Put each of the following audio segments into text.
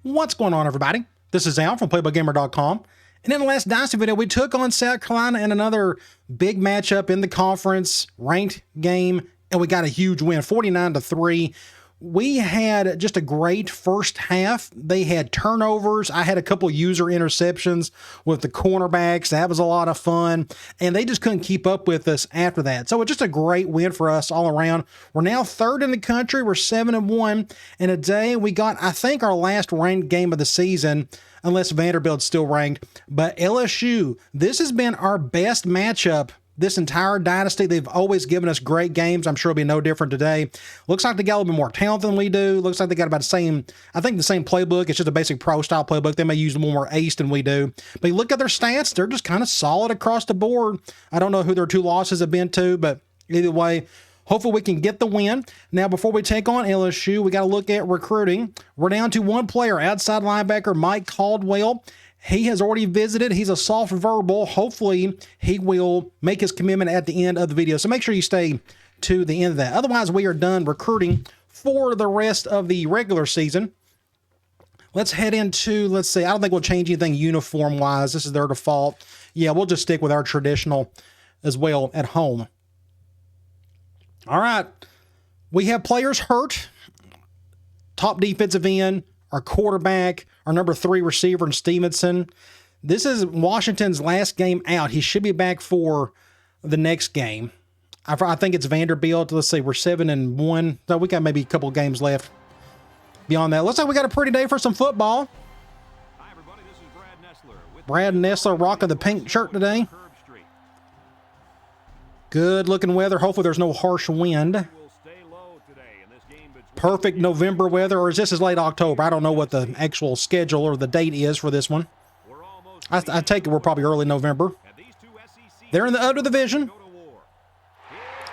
What's going on, everybody? This is Al from PlaybookGamer.com. And in the last Dynasty video, we took on South Carolina in another big matchup in the conference, ranked game, and we got a huge win, 49-3. We had just a great first half. They had turnovers. I had a couple user interceptions with the cornerbacks. That was a lot of fun. And they just couldn't keep up with us after that. So it's just a great win for us all around. We're now third in the country. We're 7-1. And today we got, I think, our last ranked game of the season, unless Vanderbilt's still ranked. But LSU, this has been our best matchup this entire dynasty. They've always given us great games. I'm sure it'll be no different today. Looks like they got a little bit more talent than we do. Looks like they got about the same, I think the same playbook. It's just a basic pro style playbook. They may use a little more ace than we do. But you look at their stats, they're just kind of solid across the board. I don't know who their two losses have been to, but either way, hopefully we can get the win. Now, before we take on LSU, we got to look at recruiting. We're down to one player, outside linebacker Mike Caldwell. He has already visited. He's a soft verbal. Hopefully, he will make his commitment at the end of the video. So make sure you stay to the end of that. Otherwise, we are done recruiting for the rest of the regular season. Let's head into, let's see, I don't think we'll change anything uniform-wise. This is their default. Yeah, we'll just stick with our traditional as well at home. All right. We have players hurt. Top defensive end, our quarterback, our number 3 receiver in Stevenson. This is Washington's last game out. He should be back for the next game. I think it's Vanderbilt. Let's see, we're 7-1. So we got maybe a couple games left beyond that. Looks like we got a pretty day for some football. Hi, everybody. This is Brad Nessler. Brad Nessler rocking the pink shirt today. Good looking weather. Hopefully there's no harsh wind. Perfect November weather, or is this as late October? I don't know what the actual schedule or the date is for this one. I take it we're probably early November. They're in the other division.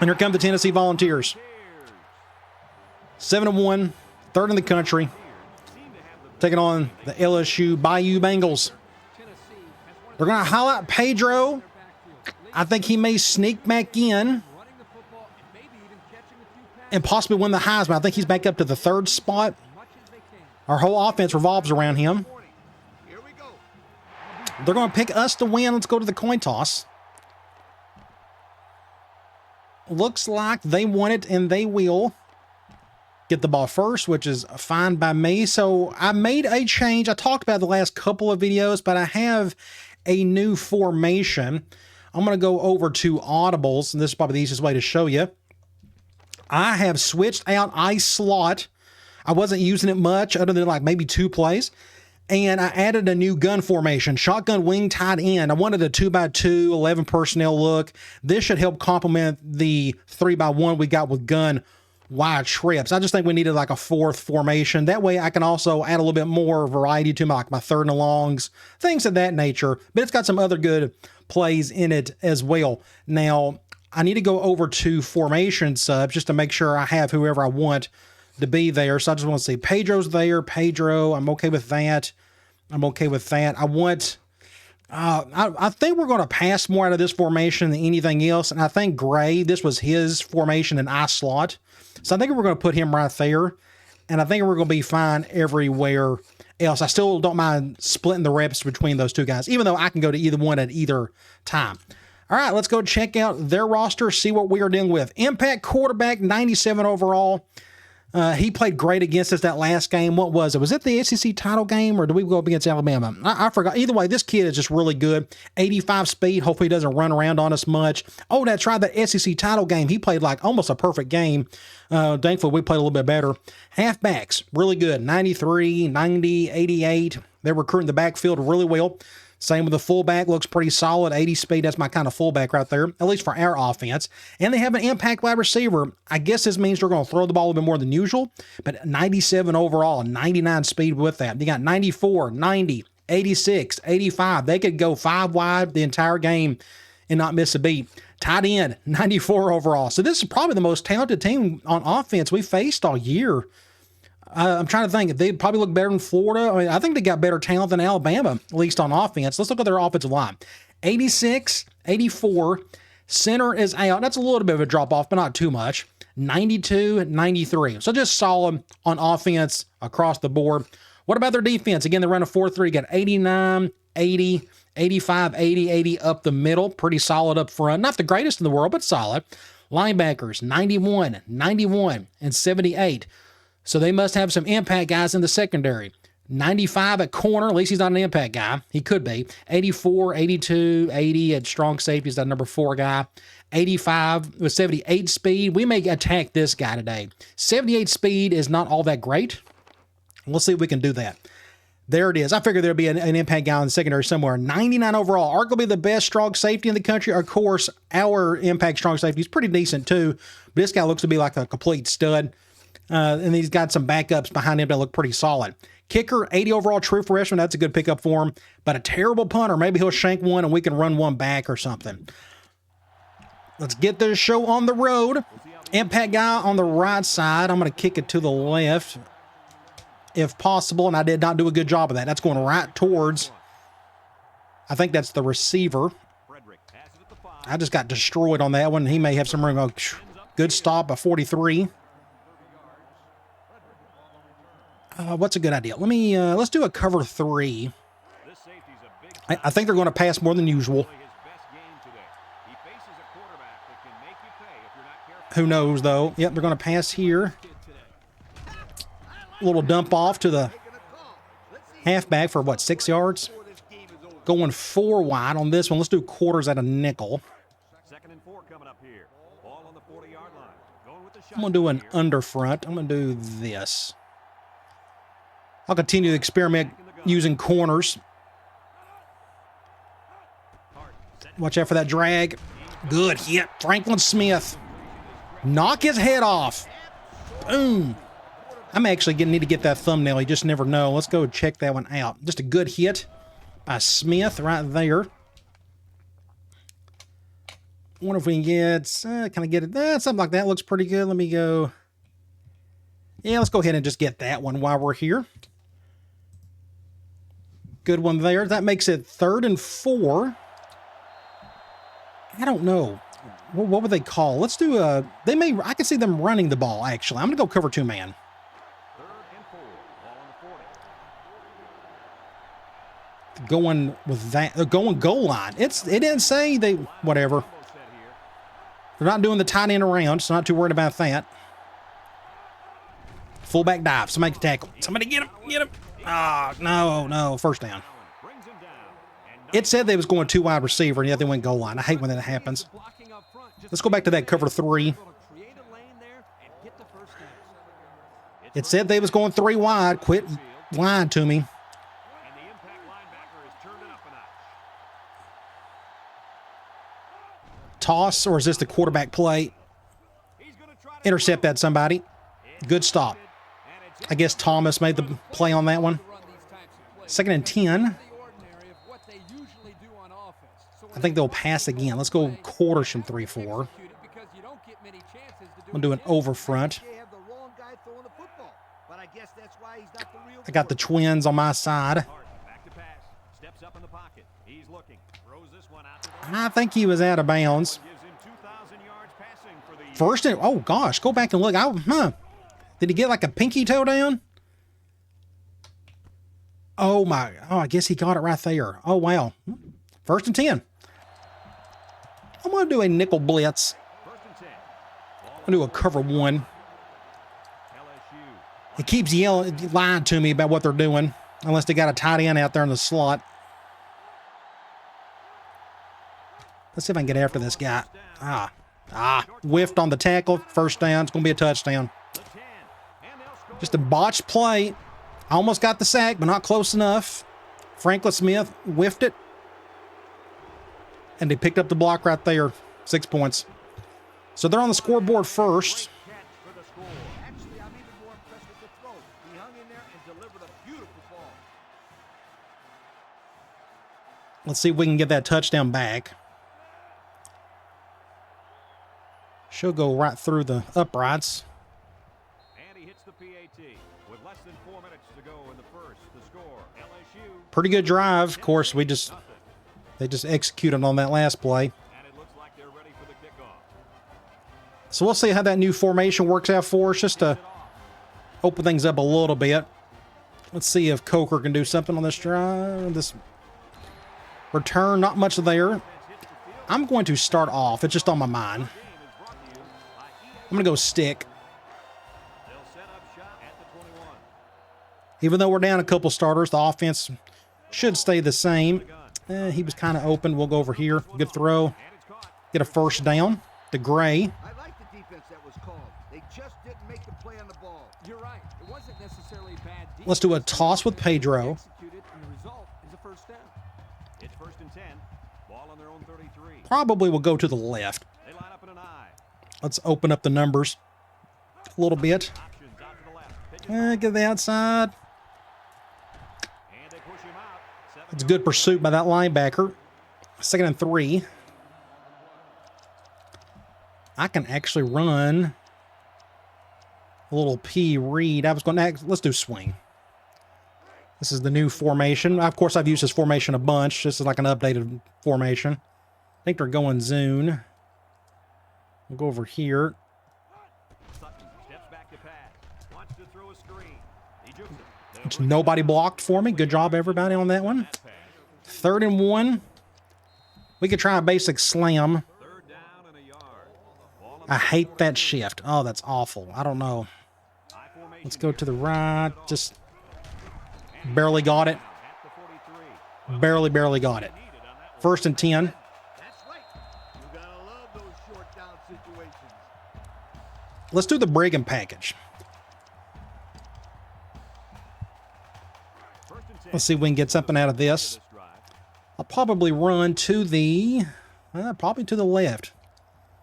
And here come the Tennessee Volunteers. 7-1, third in the country. Taking on the LSU Bayou Bengals. They're going to highlight Pedro. I think he may sneak back in and possibly win the Heisman. I think he's back up to the 3rd spot. Our whole offense revolves around him. They're going to pick us to win. Let's go to the coin toss. Looks like they want it, and they will get the ball first, which is fine by me. So I made a change. I talked about it the last couple of videos, but I have a new formation. I'm going to go over to audibles, and this is probably the easiest way to show you. I have switched out ice slot. I wasn't using it much other than like maybe 2 plays. And I added a new gun formation, shotgun wing tight end. I wanted a 2x2, 11 personnel look. This should help complement the 3x1 we got with gun wide trips. I just think we needed like a 4th formation. That way I can also add a little bit more variety to my 3rd and longs, things of that nature. But it's got some other good plays in it as well. Now, I need to go over to formation subs just to make sure I have whoever I want to be there. So I just want to see Pedro's there. Pedro, I'm okay with that. I'm okay with that. I want, I think we're going to pass more out of this formation than anything else. And I think Gray, this was his formation in I slot. So I think we're going to put him right there. And I think we're going to be fine everywhere else. I still don't mind splitting the reps between those 2 guys, even though I can go to either one at either time. All right, let's go check out their roster, see what we are dealing with. Impact quarterback, 97 overall. He played great against us that last game. What was it? Was it the SEC title game, or did we go up against Alabama? I forgot. Either way, this kid is just really good. 85 speed. Hopefully he doesn't run around on us much. Oh, that's right, the SEC title game. He played like almost a perfect game. Thankfully, we played a little bit better. Halfbacks, really good. 93, 90, 88. They're recruiting the backfield really well. Same with the fullback, looks pretty solid. 80 speed, that's my kind of fullback right there, at least for our offense. And they have an impact wide receiver. I guess this means they're going to throw the ball a little bit more than usual, but 97 overall, 99 speed with that. They got 94, 90, 86, 85. They could go 5 wide the entire game and not miss a beat. Tight end, 94 overall. So this is probably the most talented team on offense we faced all year. I'm trying to think if they probably look better than Florida. I mean, I think they got better talent than Alabama, at least on offense. Let's look at their offensive line. 86, 84. Center is out. That's a little bit of a drop off, but not too much. 92, 93. So just solid on offense across the board. What about their defense? Again, they're running 4-3. Got 89, 80, 85, 80, 80 up the middle. Pretty solid up front. Not the greatest in the world, but solid. Linebackers, 91, 91, and 78. So they must have some impact guys in the secondary. 95 at corner. At least he's not an impact guy. He could be. 84, 82, 80 at strong safety is that number 4 guy. 85 with 78 speed. We may attack this guy today. 78 speed is not all that great. We'll see if we can do that. There it is. I figured there'd be an impact guy in the secondary somewhere. 99 overall. Arguably the best strong safety in the country. Of course, our impact strong safety is pretty decent too. But this guy looks to be like a complete stud. And he's got some backups behind him that look pretty solid. Kicker, 80 overall, true freshman. That's a good pickup for him. But a terrible punter. Maybe he'll shank one and we can run one back or something. Let's get this show on the road. Impact guy on the right side. I'm going to kick it to the left if possible. And I did not do a good job of that. That's going right towards, I think that's the receiver. I just got destroyed on that one. He may have some room. Oh, good stop by 43. What's a good idea? Let's do a cover 3. I think they're going to pass more than usual. Who knows, though? Yep, they're going to pass here. A little dump off to the halfback for, 6 yards? Going 4 wide on this one. Let's do quarters at a nickel. I'm going to do an under front. I'm going to do this. I'll continue to experiment using corners. Watch out for that drag. Good hit. Franklin Smith. Knock his head off. Boom. I'm actually going to need to get that thumbnail. You just never know. Let's go check that one out. Just a good hit by Smith right there. Wonder if we can get, can I get it? Something like that looks pretty good. Let me go. Yeah, let's go ahead and just get that one while we're here. Good one there. That makes it 3rd and 4. I don't know. What would they call? Let's do I can see them running the ball, actually. I'm going to go cover 2 man. Going with that, going goal line. It didn't say they, whatever. They're not doing the tight end around, so not too worried about that. Fullback dive. Somebody can tackle. Somebody get him. Get him. Ah, no. First down. It said they was going 2 wide receiver, and yet they went goal line. I hate when that happens. Let's go back to that cover 3. It said they was going 3 wide. Quit lying to me. Toss, or is this the quarterback play? Intercept that, somebody. Good stop. I guess Thomas made the play on that one. 2nd and 10. I think they'll pass again. Let's go quarters from 3-4. I'm going to do an over front. I got the twins on my side. I think he was out of bounds. First and, oh gosh, go back and look. Did he get like a pinky toe down? Oh I guess he got it right there. Oh wow. 1st and 10. I'm going to do a nickel blitz. I'm going to do a cover 1. It keeps lying to me about what they're doing, unless they got a tight end out there in the slot. Let's see if I can get after this guy. Whiffed on the tackle. First down. It's going to be a touchdown. Just a botched play. I almost got the sack, but not close enough. Franklin Smith whiffed it. And they picked up the block right there. 6 points. So they're on the scoreboard first. Let's see if we can get that touchdown back. She'll go right through the uprights. And he hits the PAT with less than 4 minutes to go in the first. The score, LSU. Pretty good drive. Of course, they just executed on that last play. And it looks like they're ready for the kickoff. So we'll see how that new formation works out for us, just to open things up a little bit. Let's see if Coker can do something on this drive. This return, not much there. I'm going to start off. It's just on my mind. I'm going to go stick. Even though we're down a couple starters, the offense should stay the same. He was kind of open. We'll go over here. Good throw. Get a first down. The Gray. I like the defense that was called. They just didn't make the play on the ball. You're right. It wasn't necessarily bad defense. Let's do a toss with Pedro. Executed, and the result is a first down. It's 1st and 10. Ball on their own 33. Probably will go to the left. They line up in an I. Let's open up the numbers a little bit. Options out to the left. Pitches Get the outside. and they push him out. 7 It's good pursuit by that linebacker. 2nd and 3. I can actually run a little P read. I was going to let's do swing. This is the new formation. Of course, I've used this formation a bunch. This is like an updated formation. I think they're going zone. We'll go over here. Sutton steps back to pass. Wants to throw a screen. He jukes it. Which nobody blocked for me. Good job, everybody, on that one. 3rd and 1. We could try a basic slam. 3rd down and a yard. Ball on I hate that shift. Oh, that's awful. I don't know. I formation Let's go to the right. Just barely got it. at the 43. Barely got it. 1st and 10. That's right. You gotta love those short down situations. Let's do the Brigham package. 1st and 10. Let's see if we can get something out of this. This drive. I'll probably run to the, probably to the left.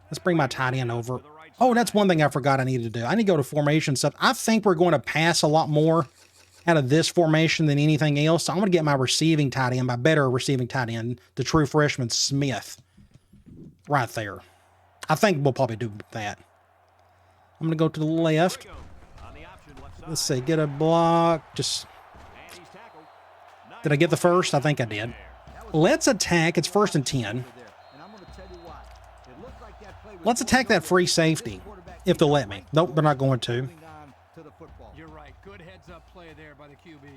Let's bring my tight end over. Oh, that's one thing I forgot I needed to do. I need to go to formation stuff. I think we're going to pass a lot more out of this formation than anything else. So I'm going to get my receiving tight end, my better receiving tight end, the true freshman Smith, right there. I think we'll probably do that. I'm going to go to the left. On the option left side. Let's see, get a block. Just, And he's tackled. did I get the first? I think I did. Let's attack. It's 1st and 10. And I'm gonna tell you why. It looked like that play was Let's attack that free safety, if they'll let me. Nope, they're not going to. moving on to the football. You're right. Good heads-up play there by the QB.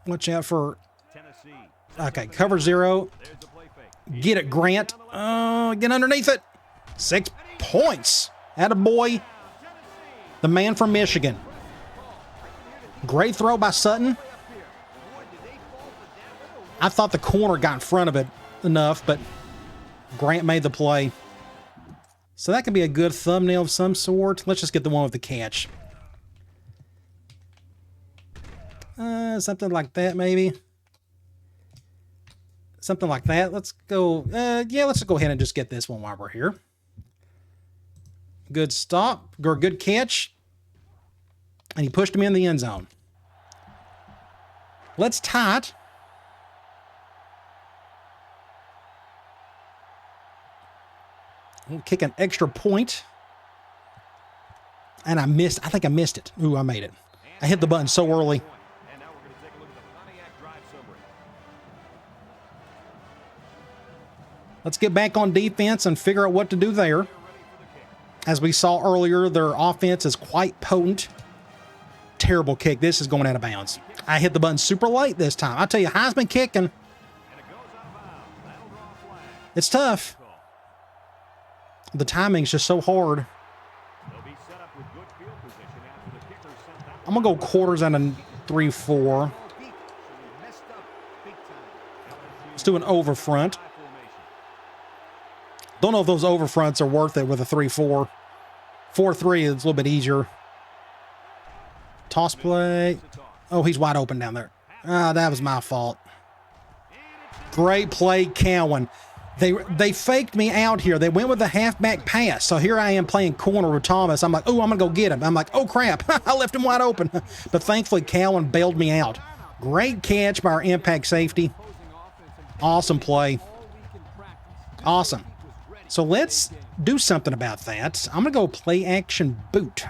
Watch out for, Tennessee. okay, cover 0. There's the play fake. Get it, Grant. Get underneath it. 6 points. Attaboy. The man from Michigan. Great throw by Sutton. I thought the corner got in front of it enough, but Grant made the play. So that could be a good thumbnail of some sort. Let's just get the one with the catch. Something like that, maybe. Something like that. Let's go. Yeah, let's go ahead and just get this one while we're here. Good stop. Or good catch. And he pushed him in the end zone. Let's tie it. We'll kick an extra point. And I missed. I think I missed it. Ooh, I made it. I hit the button so early. And now we're going to take a look at the Pontiac drive summary. Let's get back on defense and figure out what to do there. As we saw earlier, their offense is quite potent. Terrible kick. This is going out of bounds. I hit the button super late this time. I tell you, Heisman kicking. And it goes out of bounds. That'll draw a flag. It's tough. The timing's just so hard. They'll be set up with good field position after the kicker sent out. I'm going to go quarters and a 3-4. Deep, so we messed up big time. Let's do an over front. High formation. Don't know if those over fronts are worth it with a 3-4. 4-3 is a little bit easier. Toss play. Oh, he's wide open down there. Ah, that was my fault. Great play, Cowan. They faked me out here. They went with the halfback pass. So here I am playing corner with Thomas. I'm like, oh, I'm going to go get him. I'm like, oh, crap. I left him wide open. But thankfully, Cowan bailed me out. Great catch by our impact safety. Awesome play. Awesome. So let's do something about that. I'm going to go play action boot.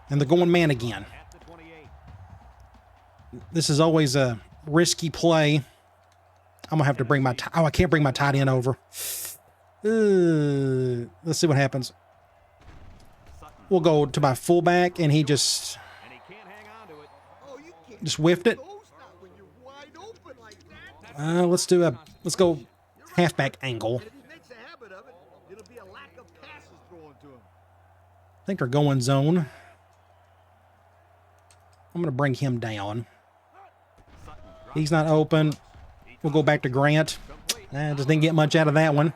And they're going man again. At the 28. This is always a risky play. I'm going to have to bring my... I can't bring my tight end over. Let's see what happens. We'll go to my fullback, and he just... And he can't hang on to it. Just whiffed it. Those not when you're wide open like that. Let's go halfback angle. And if he makes a habit of it, it'll be a lack of passes thrown to him. I think they're going zone. I'm going to bring him down. He's not open. We'll go back to Grant. Just didn't get much out of that one.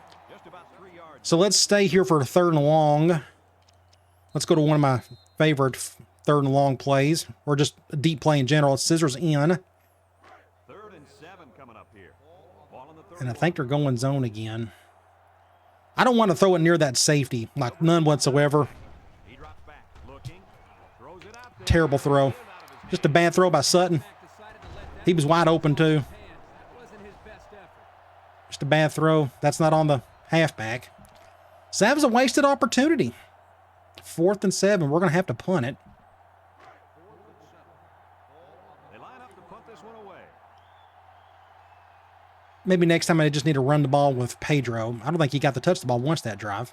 So let's stay here for a 3rd and long. Let's go to one of my favorite 3rd and long plays, or just a deep play in general. It's scissors in. 3rd and 7 coming up here. Ball in the 3rd. And I think they're going zone again. I don't want to throw it near that safety, like none whatsoever. He drops back, looking, throws it out there. Terrible throw. Just a bad throw by Sutton. He was wide open too. Just a bad throw. That's not on the halfback. So that was a wasted opportunity. 4th and 7. We're going to have to punt it. They line up to punt this one away. Maybe next time I just need to run the ball with Pedro. I don't think he got to touch the ball once that drive.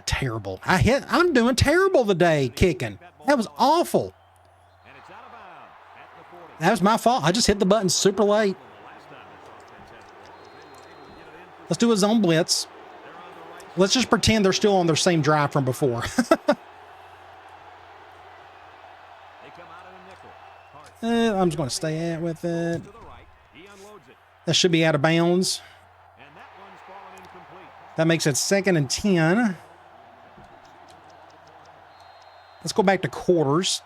Terrible. I'm doing terrible today kicking. That was awful. And it's out of bounds at the 40. That was my fault. I just hit the button super late. Let's do a zone blitz. Let's just pretend they're still on their same drive from before. They come out in a nickel. Hart I'm just going to stay at with it. to the right. He unloads it. That should be out of bounds. And that one's fallen incomplete. That makes it 2nd and 10. Let's go back to quarters.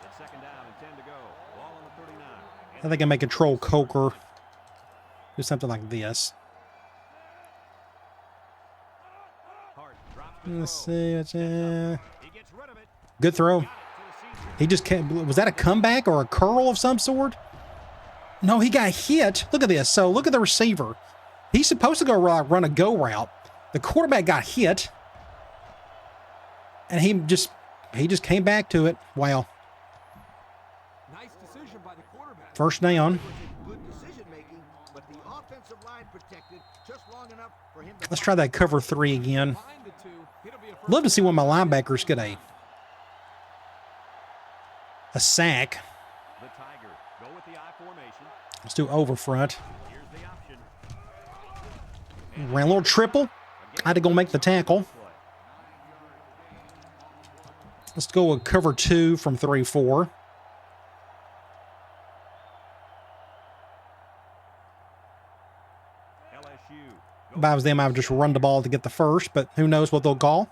It's 2nd down and 10 to go. Ball on the 39. I think I may control Coker. Do something like this. Hart drops the Let's throw. see. What's, He gets rid of it. good throw. To the season. He just came. Was that a comeback or a curl of some sort? No, he got hit. Look at this. So look at the receiver. He's supposed to go run a go route. The quarterback got hit. And he just came back to it. Wow. Nice decision by the quarterback. 1st down. Good decision making, but the offensive line protected just long enough for him to Let's try that cover 3 again. Behind the 2, it'll be a first Love to see one of my linebackers get a sack. The Tigers go with the I formation. Let's do over front. Here's the option. Ran a little triple. I had to go make the tackle. Let's go with cover 2 from 3-4. LSU. If I was them, I would just run the ball to get the first, but who knows what they'll call.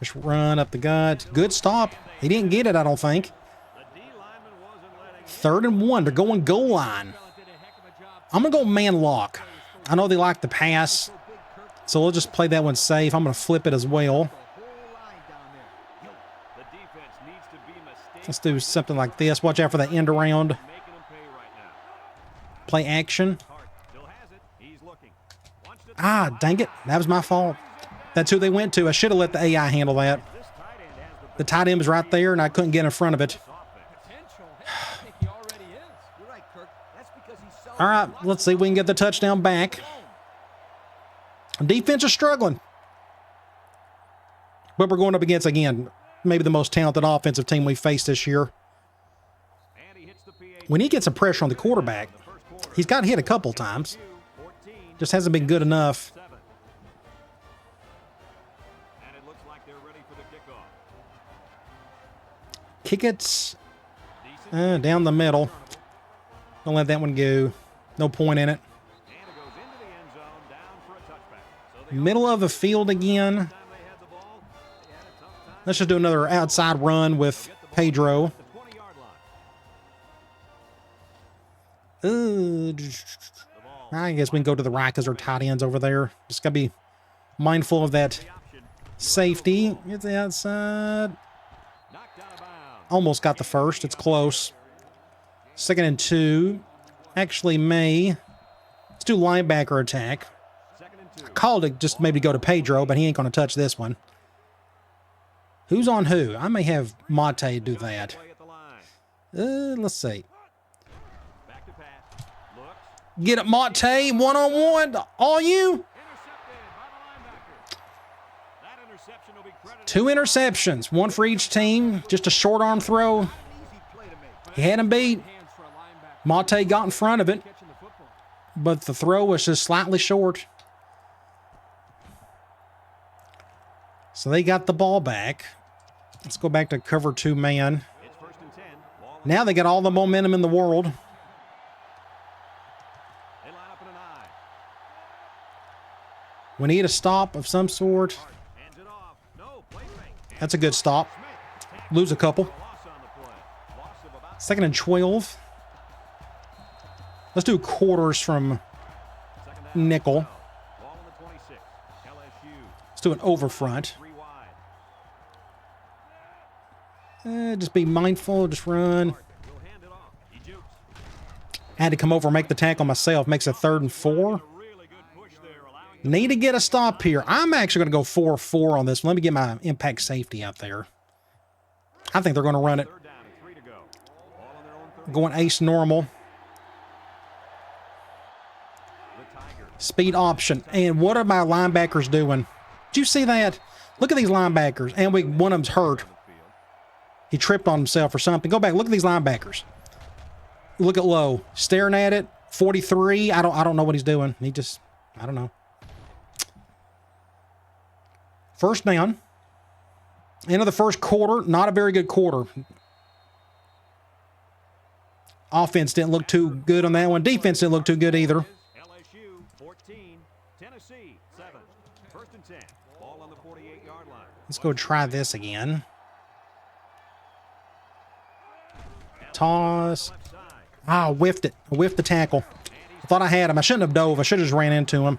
Just run up the gut. Good stop. He didn't get it, I don't think. The D lineman wasn't letting 3rd and 1. They're going goal line. I'm going to go man lock. I know they like the pass, so we'll just play that one safe. I'm going to flip it as well. the whole line down there. the defense needs to be mistaken. Let's do something like this. Watch out for the end around. Making them pay right now. Play action. Hart still has it. He's looking. Wants to Ah, dang it. That was my fault. That's who they went to. I should have let the AI handle that. this tight end has the The tight end was right there, and I couldn't get in front of it. potential. I think he already is. You're right, Kirk. That's because he's so All right, let's see if we can get the touchdown back. Defense is struggling. But we're going up against, again, maybe the most talented offensive team we've faced this year. and he hits the PA. When he gets some pressure on the quarterback, he's got hit a couple times. 14, Just hasn't been good enough. 7. And it looks like they're ready for the kickoff. Kick it down the middle. Don't let that one go. No point in it. And it goes into the end zone, down for a touchback. So they Middle of the field again. time they had the ball, they had a tough time Let's just do another outside run with Pedro. at the 20-yard line. Ooh, I guess we can go to the right because our tight ends over there. Just got to be mindful of that safety. Get the outside. Knocked out of bounds. Almost got the first. It's close. 2nd and 2. Actually, let's do linebacker attack. 2nd and 2. Called it just maybe go to Pedro, but he ain't going to touch this one. Who's on who? I may have Mate do that. Play at the line. Let's see. Back to pass. Looks. Get it, Mate. One-on-one. All you. Intercepted by the linebacker. That interception will be credited 2 interceptions, 1 for each team. Just a short arm throw. He had him beat. Hands for a linebacker Mate got in front of it, catching the football. but the throw was just slightly short. So they got the ball back. Let's go back to cover 2 man. It's 1st and 10. Ball Now they got all the momentum in the world. They line up in an eye. We need a stop of some sort. Hands it off. No, play fake. That's a good stop. Smith. Lose a couple. Loss on the play. Loss of about 2nd and 12. Let's do quarters from second down. nickel. Ball on the 26. LSU. Let's do an over front. 3 wide. Just be mindful. Just run. We'll hand it off. He jukes. Had to come over and make the tackle myself. Makes it 3rd and 4. A really good push there, allowing Need to get a stop here. I'm actually going to go 4-4 on this one. Let me get my impact safety out there. I think they're going to run it. 3rd down and 3 to go. Ball on their own 30. Going ace normal. The Tigers. Speed option. And what are my linebackers doing? Did you see that? Look at these linebackers. And one of them's hurt. He tripped on himself or something. Go back. Look at these linebackers. Look at Lowe. Staring at it. 43. I don't know what he's doing. He just, I don't know. 1st down. End of the 1st quarter. Not a very good quarter. Offense didn't look too good on that one. Defense didn't look too good either. LSU 14. Tennessee 7. 1st and 10. Ball on the 48-yard line. Let's go try this again. Toss. Left side. Ah, whiffed it. I whiffed the tackle. I thought I had him. I shouldn't have dove. I should have just ran into him.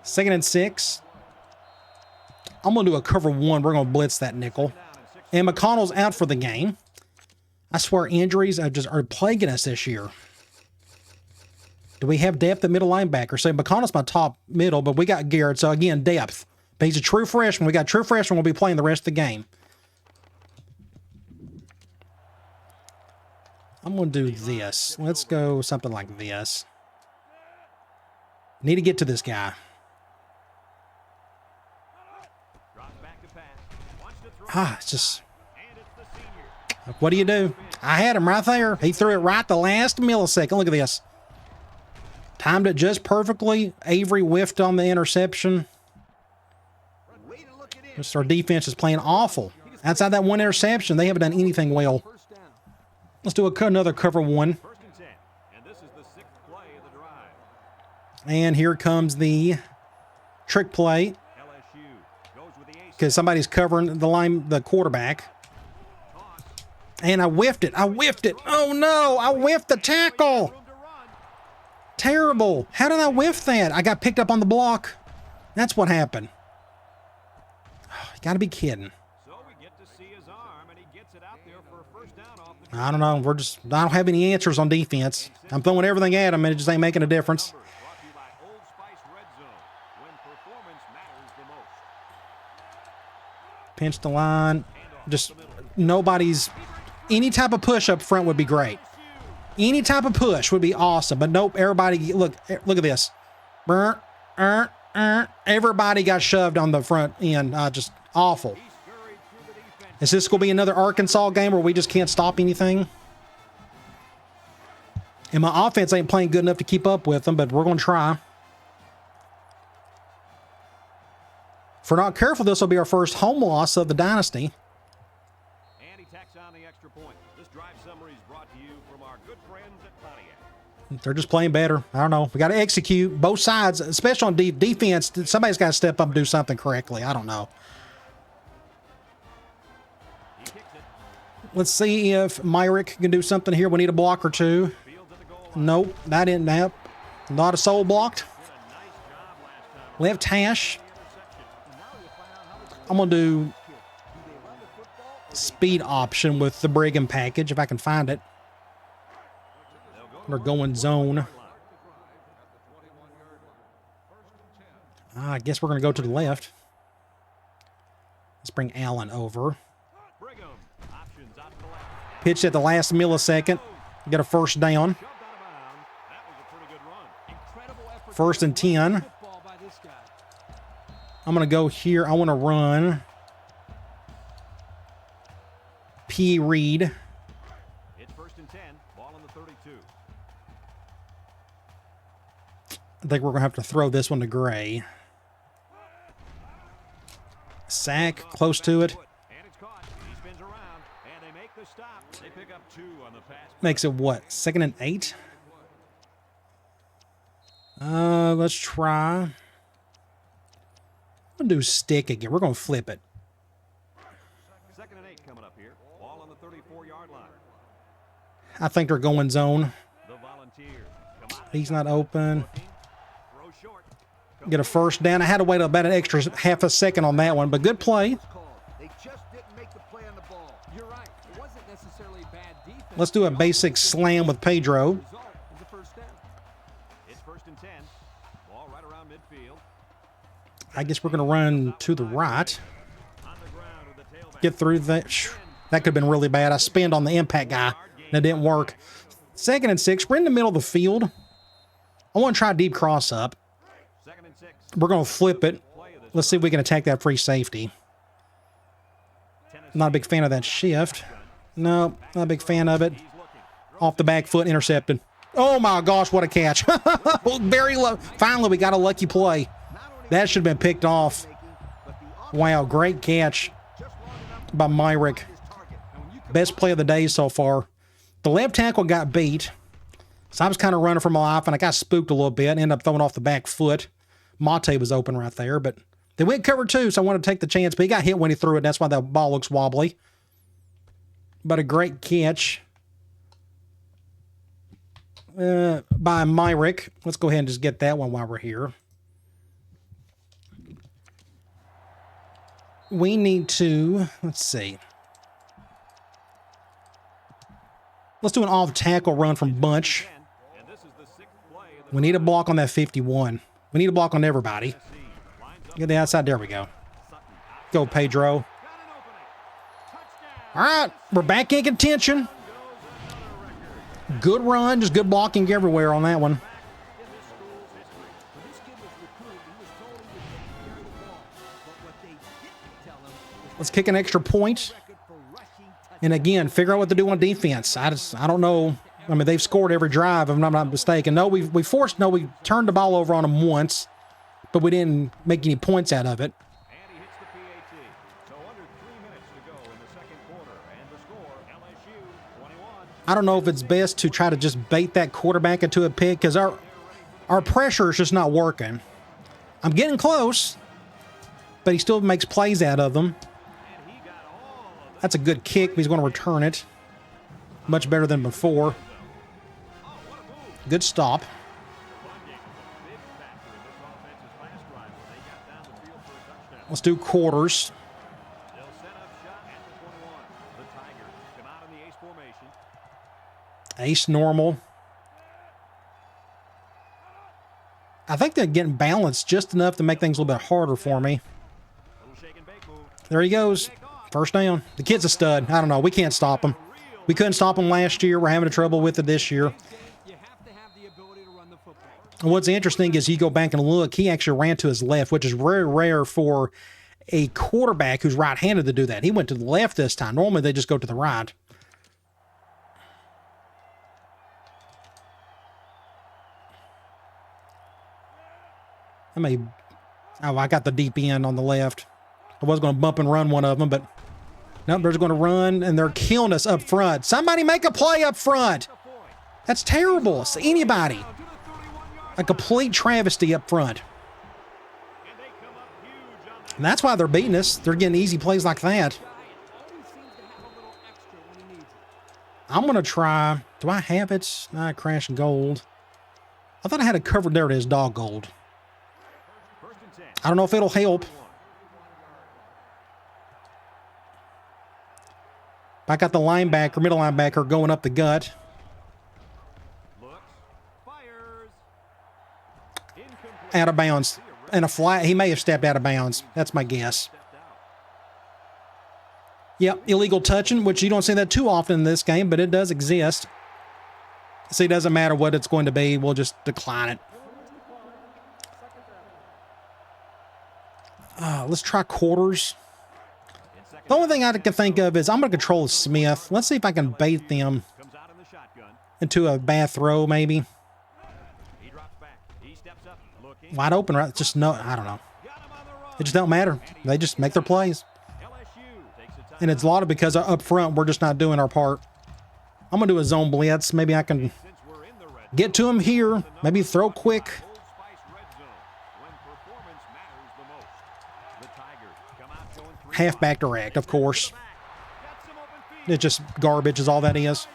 2nd and 6. I'm going to do a cover 1. We're going to blitz that nickel. And McConnell's out for the game. I swear injuries are plaguing us this year. Do we have depth at middle linebacker? So McConnell's my top middle, but we got Garrett. So again, depth. But he's a true freshman. We got true freshman. We'll be playing the rest of the game. I'm going to do this. Let's go something like this. Need to get to this guy. Drops back to pass. Wants to throw. Ah, it's just, And it's the senior. what do you do? I had him right there. He threw it right the last millisecond. Look at this. Timed it just perfectly. Avery whiffed on the interception. Way to look it in. Just our defense is playing awful. Outside that one interception, they haven't done anything well. 1st down. Let's do another cover 1. 1st and 10. And this is the 6th play of the drive. And here comes the trick play LSU goes with the ace. because somebody's covering the quarterback. And I whiffed it. Oh no, I whiffed the tackle. Room to run. Terrible. How did I whiff that? I got picked up on the block. That's what happened. Oh, you gotta be kidding. So we get to see his arm, and he gets it out there for a 1st down off the I don't know. I don't have any answers on defense. I'm throwing everything at him and it just ain't making a difference. numbers. Brought to you by Old Spice Red Zone, when performance matters the most. Pinch the line. Just nobody's... Any type of push up front would be great. Any type of push would be awesome. But nope, everybody... Look at this. Everybody got shoved on the front end. Just awful. He scurried through the defense. Is this going to be another Arkansas game where we just can't stop anything? And my offense ain't playing good enough to keep up with them, but we're going to try. If we're not careful, this will be our first home loss of the Dynasty. And he tacks on the extra point. This drive summary is brought to you from our good friends at Pontiac. They're just playing better. I don't know. We got to execute both sides, especially on defense. Somebody's got to step up and do something correctly. I don't know. He kicks it. Let's see if Myrick can do something here. We need a block or 2. Fields at the goal line. Nope, that didn't help. Not a soul blocked. Did a nice job last time. Left hash. Interception. I'm going to do speed option with the Brigham package if I can find it. We're going zone. I guess we're going to go to the left. Let's bring Allen over. Brigham. Options out to the left. Pitched at the last millisecond. Get a 1st down. Shoved out of bounds. That was a pretty good run. Incredible effort. 1st and 10. Football by this guy. I'm going to go here. I want to run. P. Reed. It's 1st and 10. Ball on the 32. I think we're going to have to throw this one to Gray. Sack, close to it. And it's caught. He spins around, and they make the stop. They pick up 2 on the pass. Makes it what? 2nd and 8? Let's try. We'll do stick again. We're going to flip it. 2nd and 8 coming up here. Ball on the 34-yard line. I think they're going zone. The Volunteers come out. He's not open. Throw short. Get a first down. I had to wait about an extra half a second on that one, but good play. They just didn't make the play on the ball. You're right. It wasn't necessarily bad defense. Let's do a basic slam with Pedro. Result is a first down. It's 1st and 10. Ball right around midfield. I guess we're going to run to the right. On the ground with the tailback. Get through that. That could have been really bad. I spinned on the impact guy. That didn't work. 2nd and 6. We're in the middle of the field. I want to try deep cross up. 2nd and 6. We're going to flip it. Let's see if we can attack that free safety. Not a big fan of that shift. No, not a big fan of it. Off the back foot, intercepted. Oh my gosh, what a catch. Very low. Finally, we got a lucky play. That should have been picked off. Wow, great catch by Myrick. Best play of the day so far. The left tackle got beat. So I was kind of running for my life, and I got spooked a little bit and ended up throwing off the back foot. Mate was open right there, but they went cover 2, so I wanted to take the chance, but he got hit when he threw it. That's why the ball looks wobbly. But a great catch by Myrick. Let's go ahead and just get that one while we're here. We need to, let's see. Let's do an off tackle run from Bunch. And this is the 6th play of the We need a block on that 51. We need a block on everybody. Get the outside. There we go. Go, Pedro. All right, we're back in contention. Good run, just good blocking everywhere on that one. Let's kick an extra point. And again, figure out what to do on defense. I don't know. I mean, they've scored every drive, if I'm not mistaken. No, we turned the ball over on them once, but we didn't make any points out of it. And he hits the PAT. So under 3 minutes to go in the 2nd quarter. And the score, LSU 21. I don't know if it's best to try to just bait that quarterback into a pick because our pressure is just not working. I'm getting close, but he still makes plays out of them. And he got all of That's a good kick, but he's going to return it. Much better than before. Good stop. Let's do quarters. They'll set up shot at the 21. The Tigers come out in the ace formation. Ace normal. I think they're getting balanced just enough to make things a little bit harder for me. Little shake and bake move. There he goes. First down. The kid's a stud. I don't know. We can't stop him. We couldn't stop him last year. We're having trouble with it this year. You have to have the ability to run the football. And what's interesting is you go back and look, he actually ran to his left, which is very rare for a quarterback who's right-handed to do that. He went to the left this time. Normally they just go to the right. I got the deep end on the left. I was going to bump and run one of them, but no, they're just going to run, and they're killing us up front. Somebody make a play up front. That's terrible. It's anybody. A complete travesty up front. And that's why they're beating us. They're getting easy plays like that. I'm going to try. Do I have it? Crash gold. I thought I had it covered. There it is, dog gold. I don't know if it'll help. I got the linebacker, middle linebacker going up the gut. Out of bounds. And a flag. He may have stepped out of bounds. That's my guess. Yep, illegal touching, which you don't see that too often in this game, but it does exist. See, it doesn't matter what it's going to be. We'll just decline it. Let's try quarters. The only thing I can think of is I'm going to control Smith. Let's see if I can bait them Comes out in the shotgun. into a bad throw, maybe. He drops back. He steps up. Looking. Wide open, right? Just no, I don't know. Got him on the run. It just don't matter. They just make their plays. LSU takes a time. And it's a lot of because up front, we're just not doing our part. I'm going to do a zone blitz. Maybe I can Since we're in the red get to him here. Maybe throw quick. Old Spice red zone when performance matters the most. The Tigers come out going 3 Halfback direct, of course. Got some open feet. It's just garbage is all that is.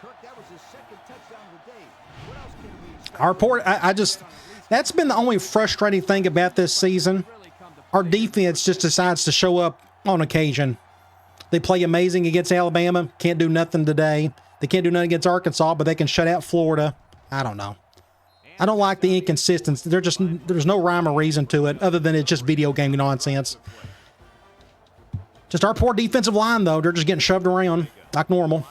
Kirk, that was his second touchdown of the day. What else can we expect? Our port, I just, that's been the only frustrating thing about this season. Our defense just decides to show up on occasion. They play amazing against Alabama. Can't do nothing today. They can't do nothing against Arkansas, but they can shut out Florida. I don't know. I don't like the inconsistency. There's no rhyme or reason to it other than it's just video game nonsense. Just our poor defensive line, though. They're just getting shoved around like normal.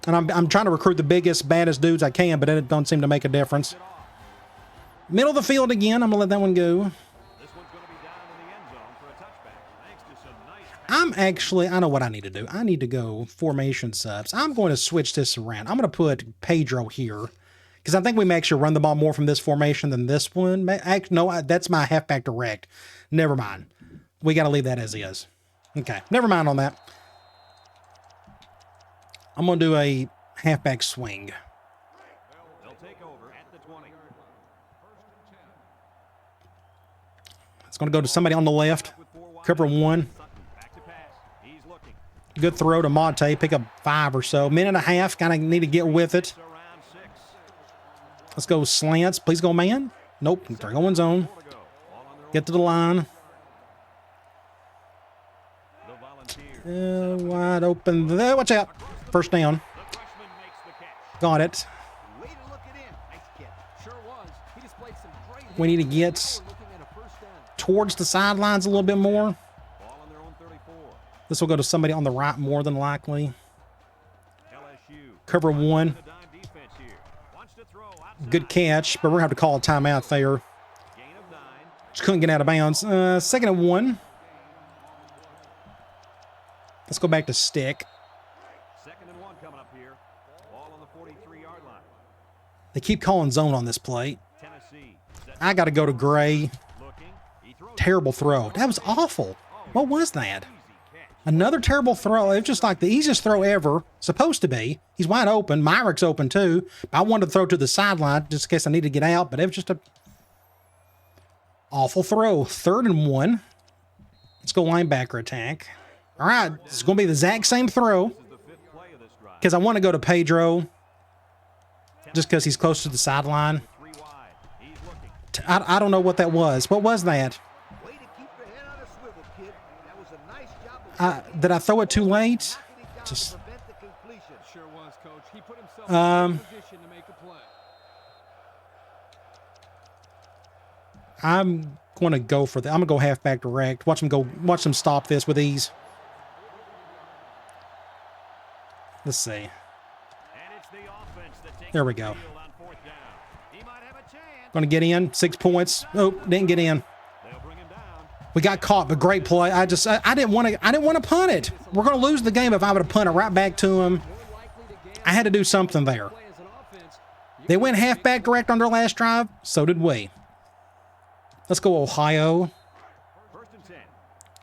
And I'm trying to recruit the biggest, baddest dudes I can, but it don't seem to make a difference. Middle of the field again. I'm going to let that one go. This one's going to be down in the end zone for a touchback. Thanks to some nice I know what I need to do. I need to go formation subs. I'm going to switch this around. I'm going to put Pedro here because I think we may actually run the ball more from this formation than this one. No, that's my halfback direct. Never mind. We got to leave that as is. Okay, never mind on that. I'm going to do a halfback swing. They'll take over at the 20. It's going to go to somebody on the left. Cover one. Back to pass. He's looking. Good throw to Monte. Pick up 5 or so. Minute and a half. Kind of need to get with it. Around 6. Let's go slants. Please go man. Nope. They're going zone. 4 to go. All on their Get to the line. own. The Volunteers. Wide open there. Watch out. First down. The freshman makes the catch. Got it. Way to look it in. Nice catch. Sure was. He displayed some great We need to hits. get Now we're looking at a first down. towards the sidelines a little bit more. Ball on their own 34. This will go to somebody on the right more than likely. LSU. Cover one. The dime defense here. Wants to throw outside. Good catch, but we're going to have to call a timeout there. Gain of 9. Just couldn't get out of bounds. Second and 1. Let's go back to stick. 2nd and 1 coming up here. Ball on the 43-yard line. They keep calling zone on this play. Tennessee. Set I got to go to Gray. looking. He throws Terrible throw. That was awful. What was that? easy catch. Another terrible throw. It was just like the easiest throw ever. Supposed to be. He's wide open. Myrick's open too. I wanted to throw to the sideline just in case I needed to get out, but it was just a awful throw. 3rd and 1. Let's go linebacker attack. All right. It's going to be the exact same throw This is the 5th play of this drive. because I want to go to Pedro just because he's close to the sideline. 3 wide. He's looking. I don't know what that was. What was that? Way to keep your head on a swivel, kid. That was a nice job of Did I throw it too late? knocking it down Just- to prevent the completion. Sure was, Coach. He put himself Um, in a position to make a play. I'm going to go for that. I'm going to go halfback direct. Watch them stop this with ease. Let's see. And it's the offense that takes There we the go. field on 4th down. He might have a chance. Going to get in. 6 points. Oh, didn't get in. They'll bring him down. We got caught, but great play. I didn't want to punt it. We're going to lose the game if I would have punted right back to him. More likely to gain I had to do something there. play as an offense. They went halfback direct on their last drive. So did we. Let's go Ohio. 1st and 10.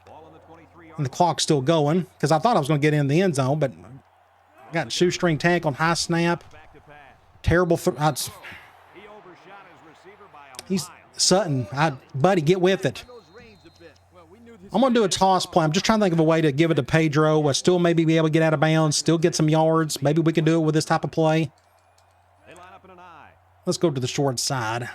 Ball on the 23-yard And the clock's still going because I thought I was going to get in the end zone, but got shoestring tackle on high snap. back to pass. Terrible. He overshot his receiver by a He's mile. Sutton. Buddy, get with it. Those reins a bit. Well, we knew this I'm going to do a toss play. I'm just trying to think of a way to give it to Pedro. We'll still maybe be able to get out of bounds, still get some yards. Maybe we can do it with this type of play. They line up in an eye. Let's go to the short side.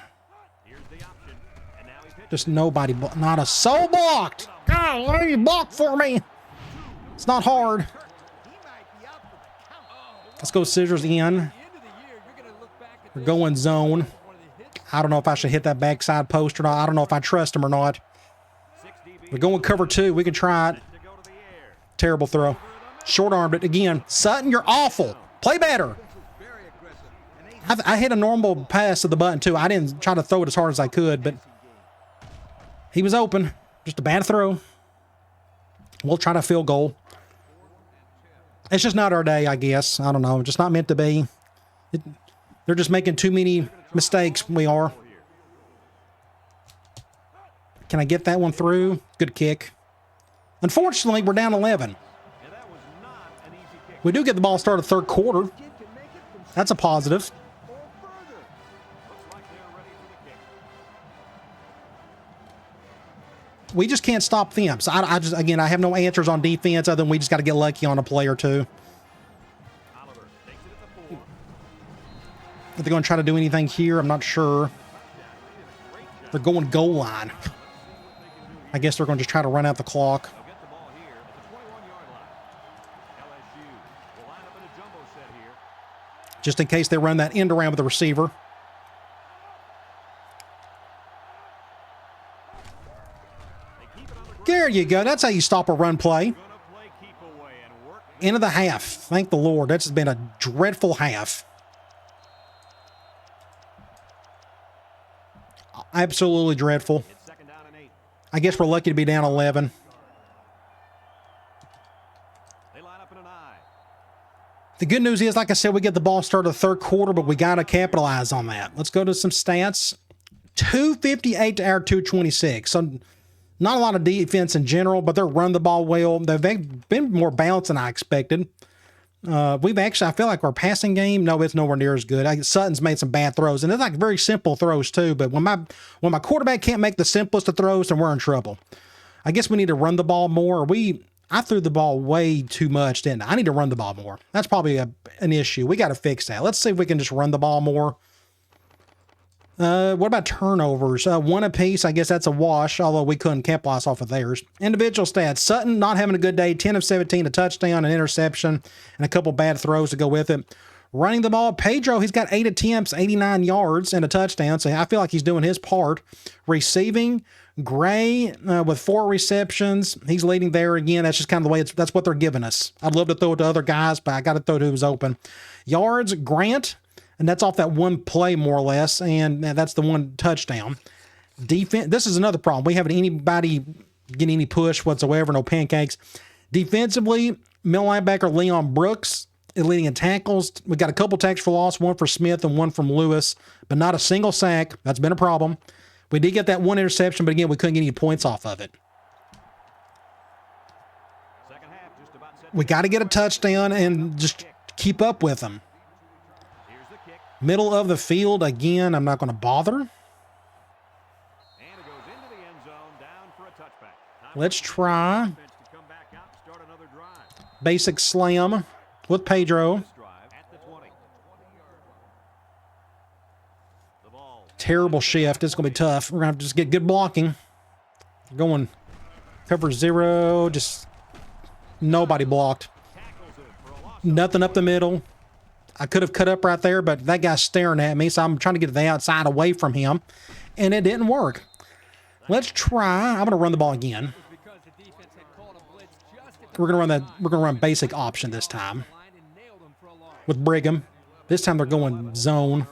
Here's the option. And now he pitches. Just nobody, not a soul blocked. God, you blocked for me. It's not hard. He might be out for the count. Let's go scissors in. At the end of the year, you're going to look back at We're this going as zone. one of the hits. I don't know if I should hit that backside post or not. I don't know if I trust him or not. 6 DB We're going cover 2. We can try it. to go to the air. Terrible throw. Short armed it again. Sutton, you're awful. Play better. Very aggressive. And they I hit a normal pass to the button too. I didn't try to throw it as hard as I could, but he was open. Just a bad throw. We'll try to field goal. It's just not our day, I guess. I don't know. Just not meant to be. They're just making too many mistakes. We are. Can I get that one through? Good kick. Unfortunately, we're down 11. We do get the ball started third quarter. That's a positive. We just can't stop them. So I just, again, I have no answers on defense other than we just got to get lucky on a play or two. If they're going to try to do anything here, I'm not sure. They're going goal line. I guess they're going to just try to run out the clock. Just in case they run that end around with the receiver. There you go. That's how you stop a run play. End of the half. Thank the Lord. That's been a dreadful half. Absolutely dreadful. I guess we're lucky to be down 11. The good news is, like I said, we get the ball started the third quarter, but we got to capitalize on that. Let's go to some stats. 258 to our 226. So not a lot of defense in general, but they're run the ball well. They've been more balanced than I expected. We've actually, I feel like our passing game, no, it's nowhere near as good. Sutton's made some bad throws, and it's like very simple throws too. But when my quarterback can't make the simplest of throws, then we're in trouble. I guess we need to run the ball more. I threw the ball way too much, didn't I? I need to run the ball more. That's probably an issue. We got to fix that. Let's see if we can just run the ball more. What about turnovers? One apiece. I guess that's a wash, although we couldn't capitalize off of theirs. Individual stats. Sutton not having a good day. 10 of 17, a touchdown, an interception, and a couple bad throws to go with it. Running the ball. Pedro, he's got 8 attempts, 89 yards, and a touchdown. So I feel like he's doing his part. Receiving. Gray with 4 receptions. He's leading there again. That's just kind of the way that's what they're giving us. I'd love to throw it to other guys, but I got to throw it to who's open. Yards, Grant, and that's off that one play more or less, and that's the one touchdown. Defense. This is another problem. We haven't anybody getting any push whatsoever. No pancakes. Defensively, middle linebacker Leon Brooks is leading in tackles. We got a couple tackles for loss, one for Smith and one from Lewis, but not a single sack. That's been a problem. We did get that one interception, but again, we couldn't get any points off of it. We got to get a touchdown and just keep up with them. Middle of the field, again, I'm not going to bother. Let's try. Basic slam with Pedro. Terrible shift. It's going to be tough. We're going to have to just get good blocking. We're going cover 0. Just nobody blocked. Nothing up the middle. I could have cut up right there, but that guy's staring at me, so I'm trying to get to the outside away from him, and it didn't work. Let's try. I'm going to run the ball again. We're going to run basic option this time with Brigham. This time they're going zone.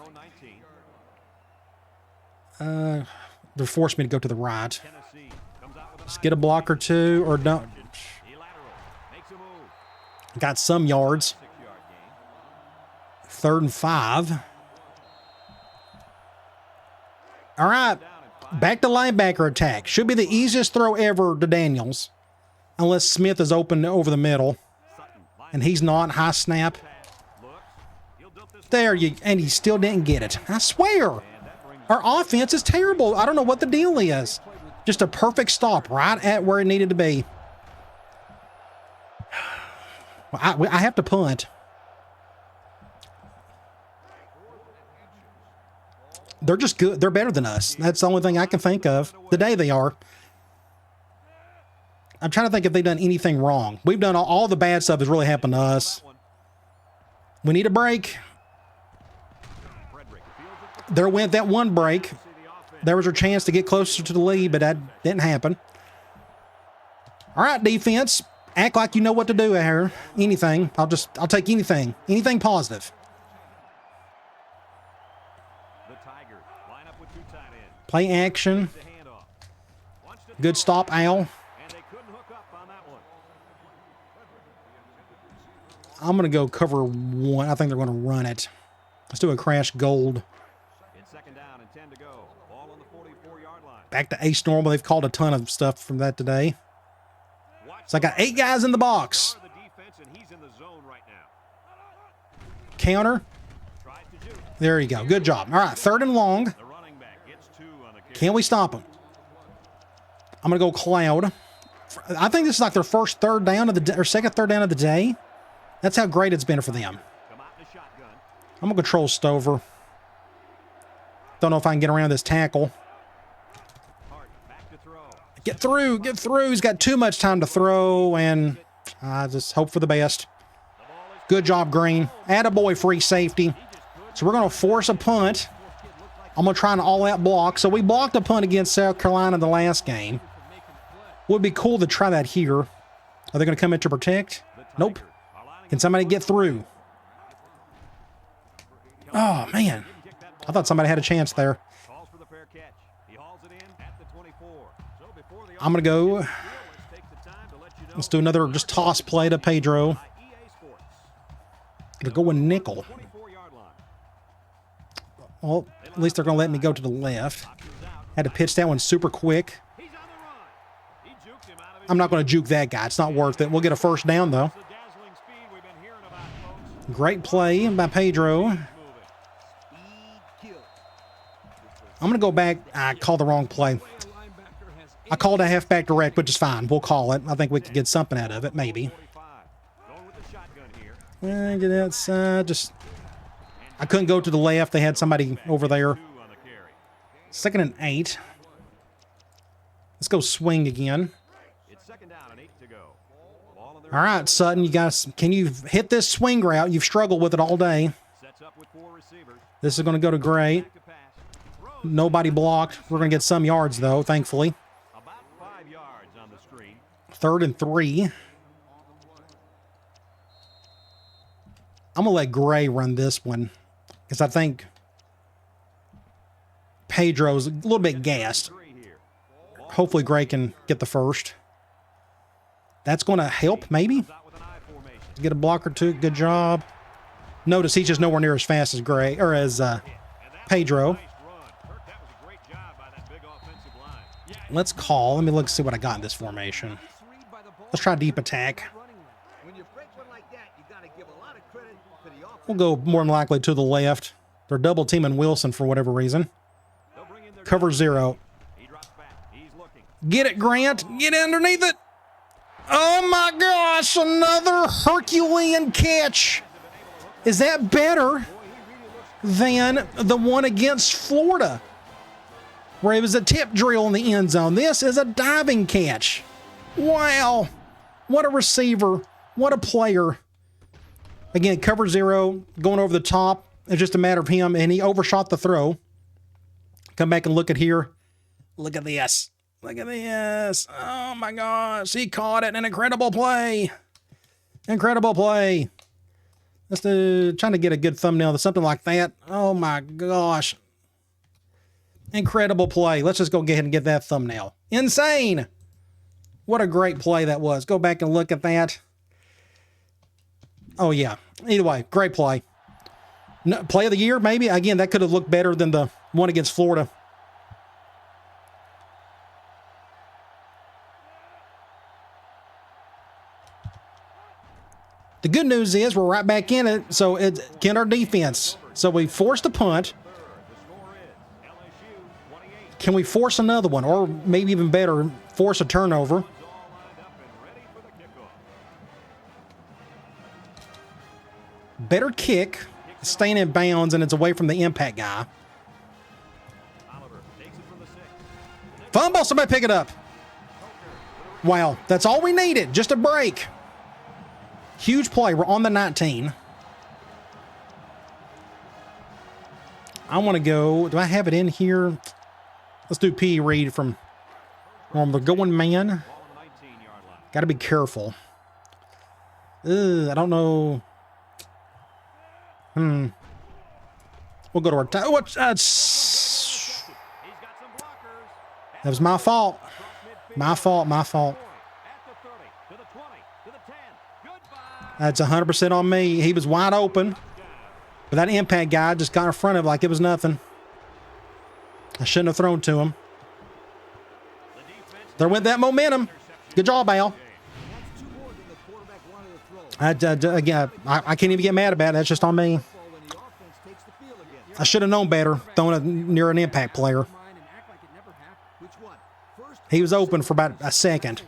They're forcing me to go to the right. Let's get a block or two, or don't. Got some yards. 3rd and 5. All right, back to linebacker attack. Should be the easiest throw ever to Daniels, unless Smith is open over the middle, and he's not. High snap. There you, and he still didn't get it. I swear. Our offense is terrible. I don't know what the deal is. Just a perfect stop right at where it needed to be. I have to punt. They're just good. They're better than us. That's the only thing I can think of. Today they are. I'm trying to think if they've done anything wrong. We've done all the bad stuff has really happened to us. We need a break. There went that one break. There was a chance to get closer to the lead, but that didn't happen. All right, defense. Act like you know what to do here. Anything. I'll take anything. Anything positive. Play action. Good stop, Al. I'm going to go cover one. I think they're going to run it. Let's do a crash gold. It's second down and 10 to go. Ball on the 44-yard line. Back to ace normal. They've called a ton of stuff from that today. So I got 8 guys in the box. The defense, and he's in the zone right now. Counter. Tries to shoot. There you go. Good job. All right, 3rd and long. The running back gets 2 on the kick. Can we stop him? I'm going to go cloud. I think this is like their first 3rd down of the day, or second 3rd down of the day. That's how great it's been for them. Come out in the shotgun. I'm going to control Stover. Don't know if I can get around this tackle. Hart back to throw. Get through. Get through. He's got too much time to throw, and I just hope for the best. Good job, Green. Attaboy, free safety. So we're going to force a punt. I'm going to try an all-out block. So we blocked a punt against South Carolina the last game. Would be cool to try that here. Are they going to come in to protect? Nope. Can somebody get through? Oh, man. I thought somebody had a chance there. Calls for the fair catch. He hauls it in at the 24. So before the I'm going to go. let's take the time to let you know. Let's do another just toss play to Pedro. EA Sports. They're going nickel. 24-yard line. Well, at least they're going to let me go to the left. Had to pitch that one super quick. He's on the run. He juked him out of his I'm not going to juke that guy. It's not worth it. We'll get a first down, though. the dazzling speed we've been hearing about, folks. Great play by Pedro. Speed kill. I'm going to go back. I called the wrong play. I called a halfback direct, which is fine. We'll call it. I think we could get something out of it, maybe. 45. Going with the shotgun here. Get outside. Just, I couldn't go to the left. They had somebody over there. 2 on the carry. 2nd and 8. Let's go swing again. It's second down and 8 to go. Ball on their All right, Sutton, you guys, can you hit this swing route? You've struggled with it all day. sets up with 4 receivers. This is going to go to Gray. Back to pass. Throws Nobody blocked. We're going to get some yards, though, thankfully. about 5 yards on the screen. 3rd and 3. I'm going to let Gray run this one because I think Pedro's a little bit gassed. 3 here. Hopefully Gray can get the first. That's going to help, maybe. Out with an I formation. Get a block or two. Good job. Notice he's just nowhere near as fast as Gray, or as Pedro. Nice run. Kirk, that was a great job by that big offensive line. Yeah, Let's call. Let me look see what I got in this formation. Let's try deep attack. When you break one like that, you got to give a lot of credit to the offense. We'll go more than likely to the left. They're double teaming Wilson for whatever reason. they'll bring in their Cover 0. He drops back. He's looking. Get it, Grant. Get underneath it. Oh my gosh, another Herculean catch. Is that better than the one against Florida, where it was a tip drill in the end zone? This is a diving catch. Wow. What a receiver. What a player. Again, cover 0, going over the top. It's just a matter of him, and he overshot the throw. Come back and look at here. Look at this. Look at this. Oh my gosh. He caught it. An incredible play. Incredible play. Just trying to get a good thumbnail to something like that. Oh my gosh. Incredible play. Let's just go ahead and get that thumbnail. Insane. What a great play that was. Go back and look at that. Oh yeah. Either way, great play. No, play of the year, maybe. Again, that could have looked better than the one against Florida. The good news is we're right back in it, so it's again our defense. So we forced a punt. The score is LSU 28. Can we force another one, or maybe even better, force a turnover? All lined up and ready for the kickoff. Better kick, staying in bounds, and it's away from the impact guy. Oliver takes it from the 6. Fumble, somebody pick it up. Wow, that's all we needed, just a break. Huge play. We're on the 19. I want to go. Do I have it in here? Let's do P. Reed from they're going man. Ball on the 19-yard line. Got to be careful. I don't know. We'll go to our time. He's got some blockers. That was my fault. My fault. My fault. At the 30, to the 20, to the 10. Goodbye. That's 100% on me. He was wide open. But that impact guy just got in front of it like it was nothing. I shouldn't have thrown to him. There went that momentum. Good job, Al. Again, I can't even get mad about it. That's just on me. I should have known better throwing it near an impact player. He was open for about a second.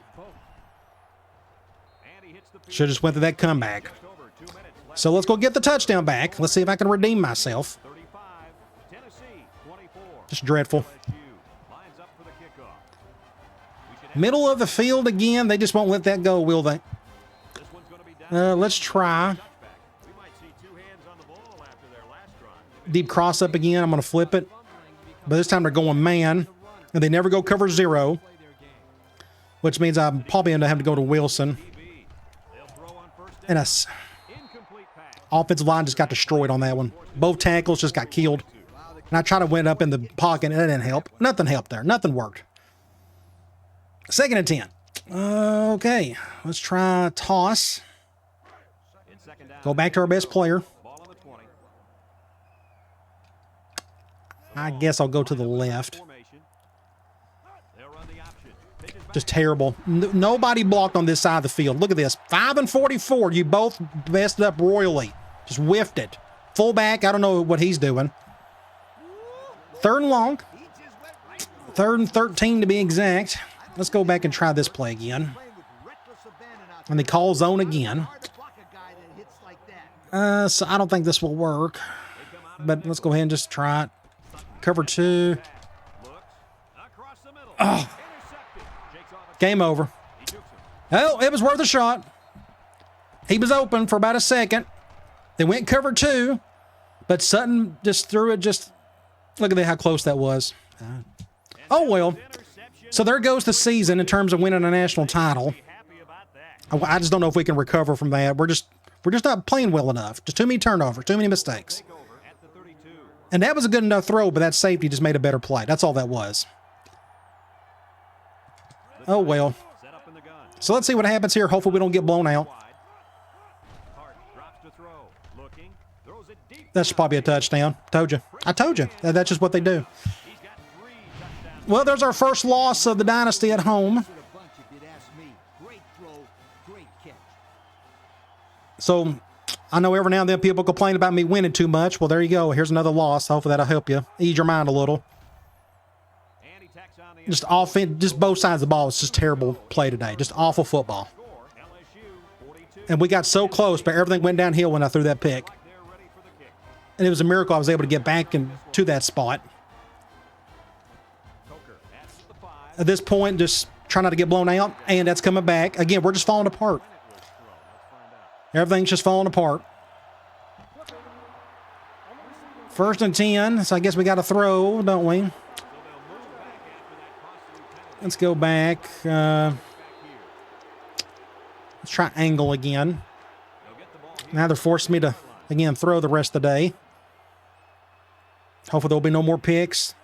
Should have just went to that comeback. So let's go get the touchdown back. Let's see if I can redeem myself. Just dreadful. Middle of the field again. They just won't let that go, will they? Let's try. Deep cross up again. I'm going to flip it. But this time they're going man. And they never go cover 0. Which means I'm probably going to have to go to Wilson. And a offensive line just got destroyed on that one. Both tackles just got killed. And I tried to win up in the pocket, and it didn't help. Nothing helped there. Nothing worked. 2nd and 10. Okay. Let's try toss. Go back to our best player. I guess I'll go to the left. Just terrible. Nobody blocked on this side of the field. Look at this. 5 and 44. You both messed up royally. Just whiffed it. Fullback, I don't know what he's doing. 3rd and long. 3rd and 13 to be exact. Let's go back and try this play again. And they call zone again. So I don't think this will work. But let's go ahead and just try it. Cover 2. Oh. Game over. Oh, it was worth a shot. He was open for about a second. They went cover 2. But Sutton just threw it just... Look at how close that was. Oh, well. So there goes the season in terms of winning a national title. I just don't know if we can recover from that. We're just not playing well enough. Just too many turnovers, too many mistakes. And that was a good enough throw, but that safety just made a better play. That's all that was. Oh, well. So let's see what happens here. Hopefully we don't get blown out. That's probably a touchdown. Told you. I told you. That's just what they do. Well, there's our first loss of the Dynasty at home. So I know every now and then people complain about me winning too much. Well, there you go. Here's another loss. Hopefully that'll help you ease your mind a little. Just offense, just both sides of the ball. It's just terrible play today. Just awful football. And we got so close, but everything went downhill when I threw that pick. And it was a miracle I was able to get back into that spot. At this point, just try not to get blown out. And that's coming back. Again, we're just falling apart. Everything's just falling apart. 1st and 10. So I guess we got to throw, don't we? Let's go back. Let's try angle again. Now they're forcing me to, again, throw the rest of the day. Hopefully there'll be no more picks.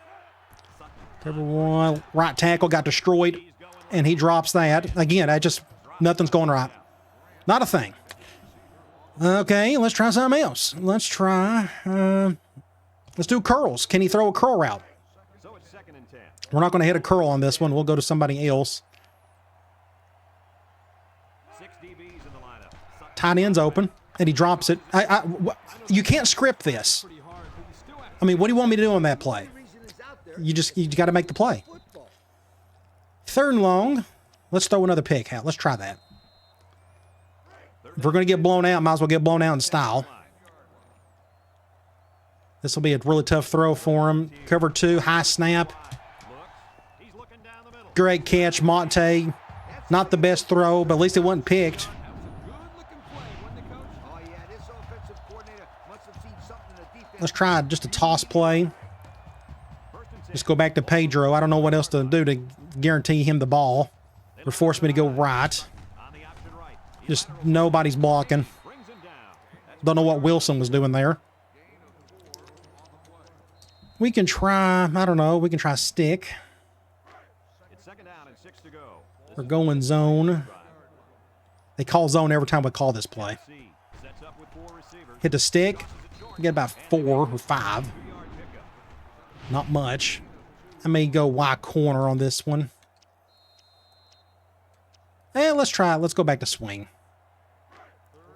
Cover 1. Right tackle got destroyed. And he drops that. Again, nothing's going right. Not a thing. Okay, let's try something else. Let's try, let's do curls. Can he throw a curl route? We're not going to hit a curl on this one. We'll go to somebody else. Tight end's open, and he drops it. You can't script this. I mean, what do you want me to do on that play? You got to make the play. 3rd and long. Let's throw another pick out. Let's try that. If we're going to get blown out, might as well get blown out in style. This will be a really tough throw for him. Cover 2, high snap. Great catch, Monte. Not the best throw, but at least it wasn't picked. Let's try just a toss play. Just go back to Pedro. I don't know what else to do to guarantee him the ball. Or force me to go right. Just nobody's blocking. Don't know what Wilson was doing there. We can try, I don't know, we can try stick. We're going zone. They call zone every time we call this play. Sets up with 4 receivers. Hit the stick. Get about 4 or 5. Not much. I may go Y corner on this one. And let's try it. Let's go back to swing.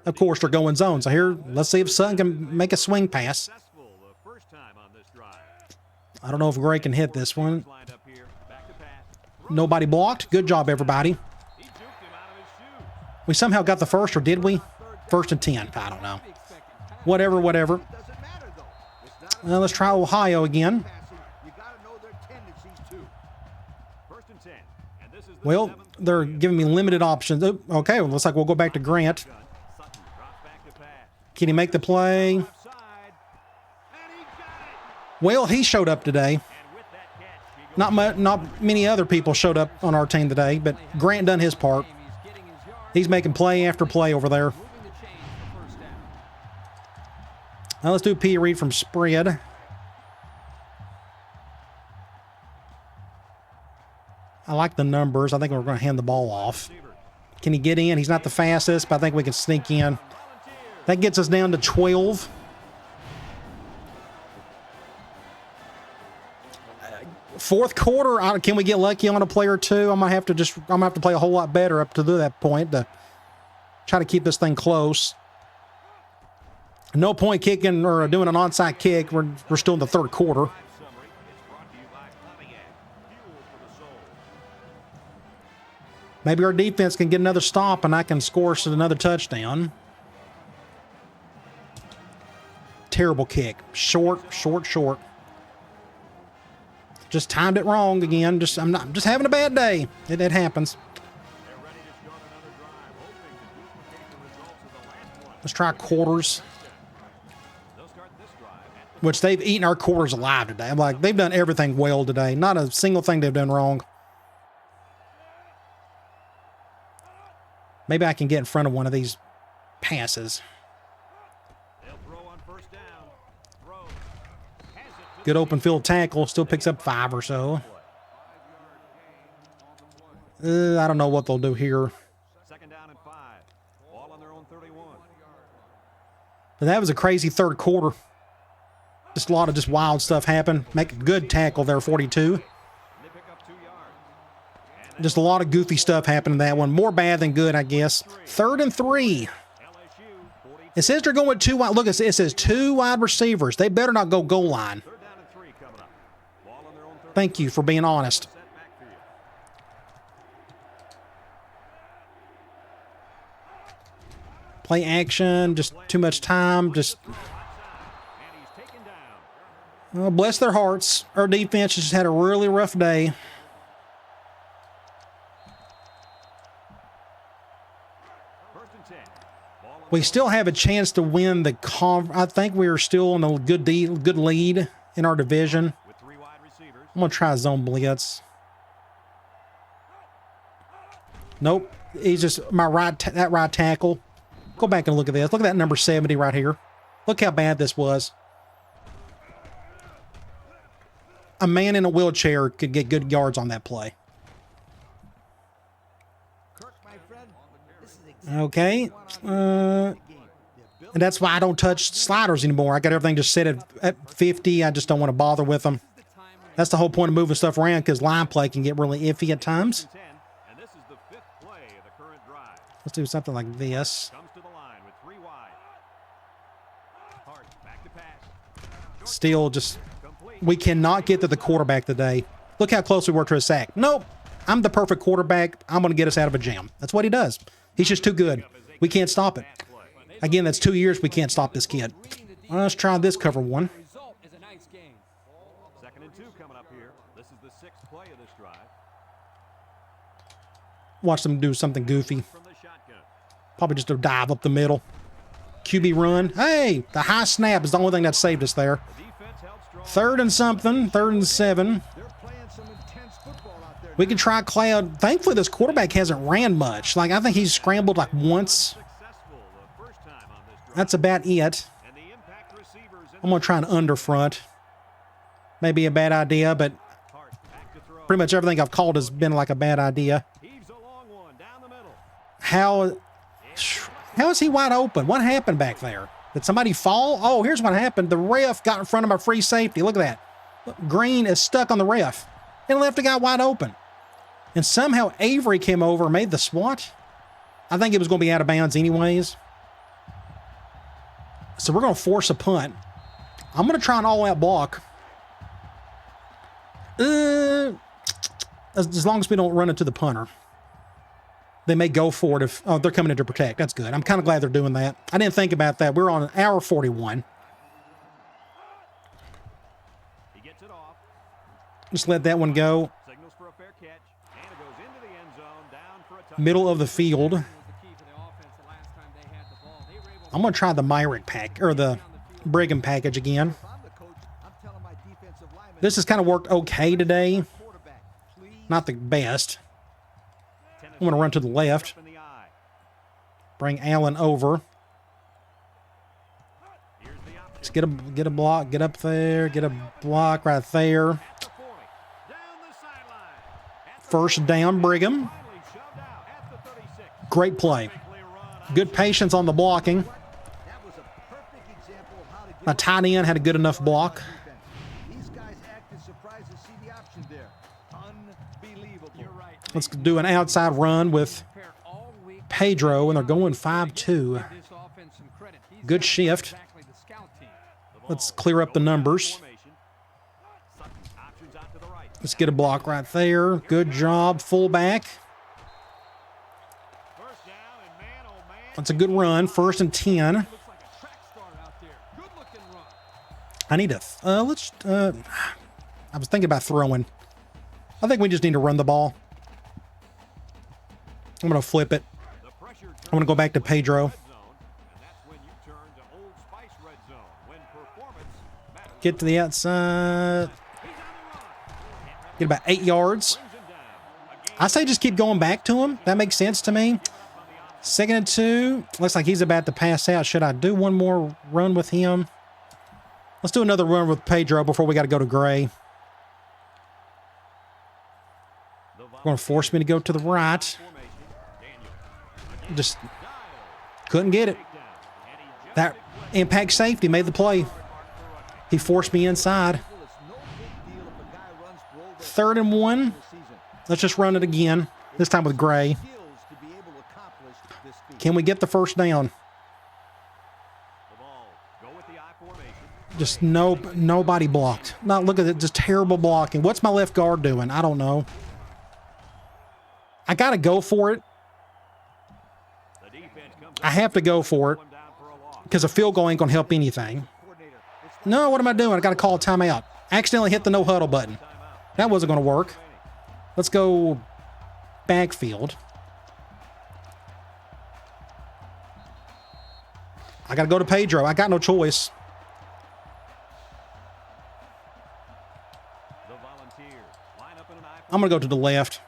Of course, they're going zone. So here, let's see if Sutton can make a swing pass. Successful the first time on this drive. I don't know if Gray can hit this one. Lined up here. Back to pass. Nobody blocked. Good job, everybody. He juked him out of his shoe. We somehow got the first, or did we? 1st and 10. I don't know. Whatever. Doesn't matter, though. It's not Let's try Ohio again. passing. You got to know their tendencies, too. 1st and 10. And this is the Well, 7th they're giving me limited options. Oh, okay, well, looks like we'll go back to Grant. gun. Sutton drops back to pass. Can he make the play? Left side. And he got it. Well, he showed up today. And with that catch, he goes Not many other people showed up on our team today, but Grant done his part. He's making play after play over there. Now let's do P. Read from spread. I like the numbers. I think we're going to hand the ball off. Can he get in? He's not the fastest, but I think we can sneak in. That gets us down to 12. Fourth quarter, can we get lucky on a play or two? I'm gonna have to play a whole lot better up to that point to try to keep this thing close. No point kicking or doing an onside kick. We're still in the third quarter. summary. It's brought to you by Pontiac. Fuel for the soul. Maybe our defense can get another stop and I can score us another touchdown. Terrible kick. Short. Just timed it wrong again. I'm just having a bad day. It happens. They're ready to start another drive, hoping to duplicate the results of the last one. Let's try quarters, They'll start this drive at which they've eaten our quarters alive today. I'm like, they've done everything well today. Not a single thing they've done wrong. Maybe I can get in front of one of these passes. They'll throw on 1st down. Throw. Has it to Good open field tackle. Still picks up 5 or so. I don't know what they'll do here. 2nd down and 5. Ball on their own 31. But that was a crazy third quarter. Just a lot of wild stuff happened. Make a good tackle there, 42. And they pick up 2 yards. Just a lot of goofy stuff happened in that one. More bad than good, I guess. 3rd and 3. LSU 40. It says they're going with 2 wide. Look, it says 2 wide receivers. They better not go goal line. 3rd down and 3 coming up. Ball on their own 30. Thank you for being honest. Set backfield. Play action, just too much time. Just And he's taken down. bless their hearts. Our defense just had a really rough day. 1st and 10. Ball on We still have a chance to win the I think we are still in a good lead in our division. with 3 wide receivers. I'm going to try zone blitz. Nope. He's just that right tackle. Go back and look at this. Look at that number 70 right here. Look how bad this was. A man in a wheelchair could get good yards on that play. Kirk, my friend, this is exactly Okay. And that's why I don't touch sliders anymore. I got everything just set at 50. I just don't want to bother with them. That's the whole point of moving stuff around, because line play can get really iffy at times. 10. And this is the 5th play of the current drive. Let's do something like this. Comes to the line with 3 wide. Hart back to pass. Still just, Complete. we cannot get to the quarterback today. Look how close we were to a sack. Nope. I'm the perfect quarterback. I'm going to get us out of a jam. That's what he does. He's just too good. We can't stop it. Again, that's 2 years we can't stop this kid. Let's try this cover one. Result is a nice game. 2nd and 2 coming up here. This is the 6th play of this drive. Watch them do something goofy. From the shotgun. Probably just a dive up the middle. QB run. Hey, the high snap is the only thing that saved us there. Defense held strong. 3rd and something. 3rd and 7. They're playing some intense football out there. We can try Cloud. Thankfully, this quarterback hasn't ran much. Like, I think he's scrambled like once. Successful the first time on this drive. That's about it. And the impact receivers in I'm going to try an underfront. Maybe a bad idea, but Hart back to throw. pretty much everything I've called has been like a bad idea. Heaves a long one down the middle. How How is he wide open? What happened back there? Did somebody fall? Oh, here's what happened. The ref got in front of my free safety. Look at that. Look, Green is stuck on the ref and left a guy wide open. And somehow Avery came over and made the swat. I think it was going to be out of bounds anyways. So we're going to force a punt. I'm going to try an all-out block. As long as we don't run into the punter. They may go for it if... Oh, they're coming in to protect. That's good. I'm kind of glad they're doing that. I didn't think about that. We're on an hour 41. He gets it off. Just let that one go. Signals for a fair catch. And it goes into the end zone, down for a touchdown. Middle of the field. I'm going to try the Myrick pack, or the Brigham package again. This has kind of worked okay today. Not the best. I'm going to run to the left. Bring Allen over. Let's get a block. Get up there. Get a block right there. First down, Brigham. Great play. Good patience on the blocking. My tight end had a good enough block. Let's do an outside run with Pedro, and they're going 5-2. Good shift. Let's clear up the numbers. Let's get a block right there. Good job, fullback. That's a good run. 1st and 10. I need to... I was thinking about throwing. I think we just need to run the ball. I'm going to flip it. I'm going to go back to Pedro. Get to the outside. Get about 8 yards. I say just keep going back to him. That makes sense to me. 2nd and 2. Looks like he's about to pass out. Should I do one more run with him? Let's do another run with Pedro before we got to go to Gray. Going to force me to go to the right. Just couldn't get it. That impact safety made the play. He forced me inside. 3rd and 1. Let's just run it again. This time with Gray. Can we get the first down? Just nobody blocked. Now look at it, just terrible blocking. What's my left guard doing? I don't know. I got to go for it. I have to go for it because a field goal ain't going to help anything. No, what am I doing? I got to call a timeout. Accidentally hit the no huddle button. That wasn't going to work. Let's go backfield. I got to go to Pedro. I got no choice. I'm going to go to the left.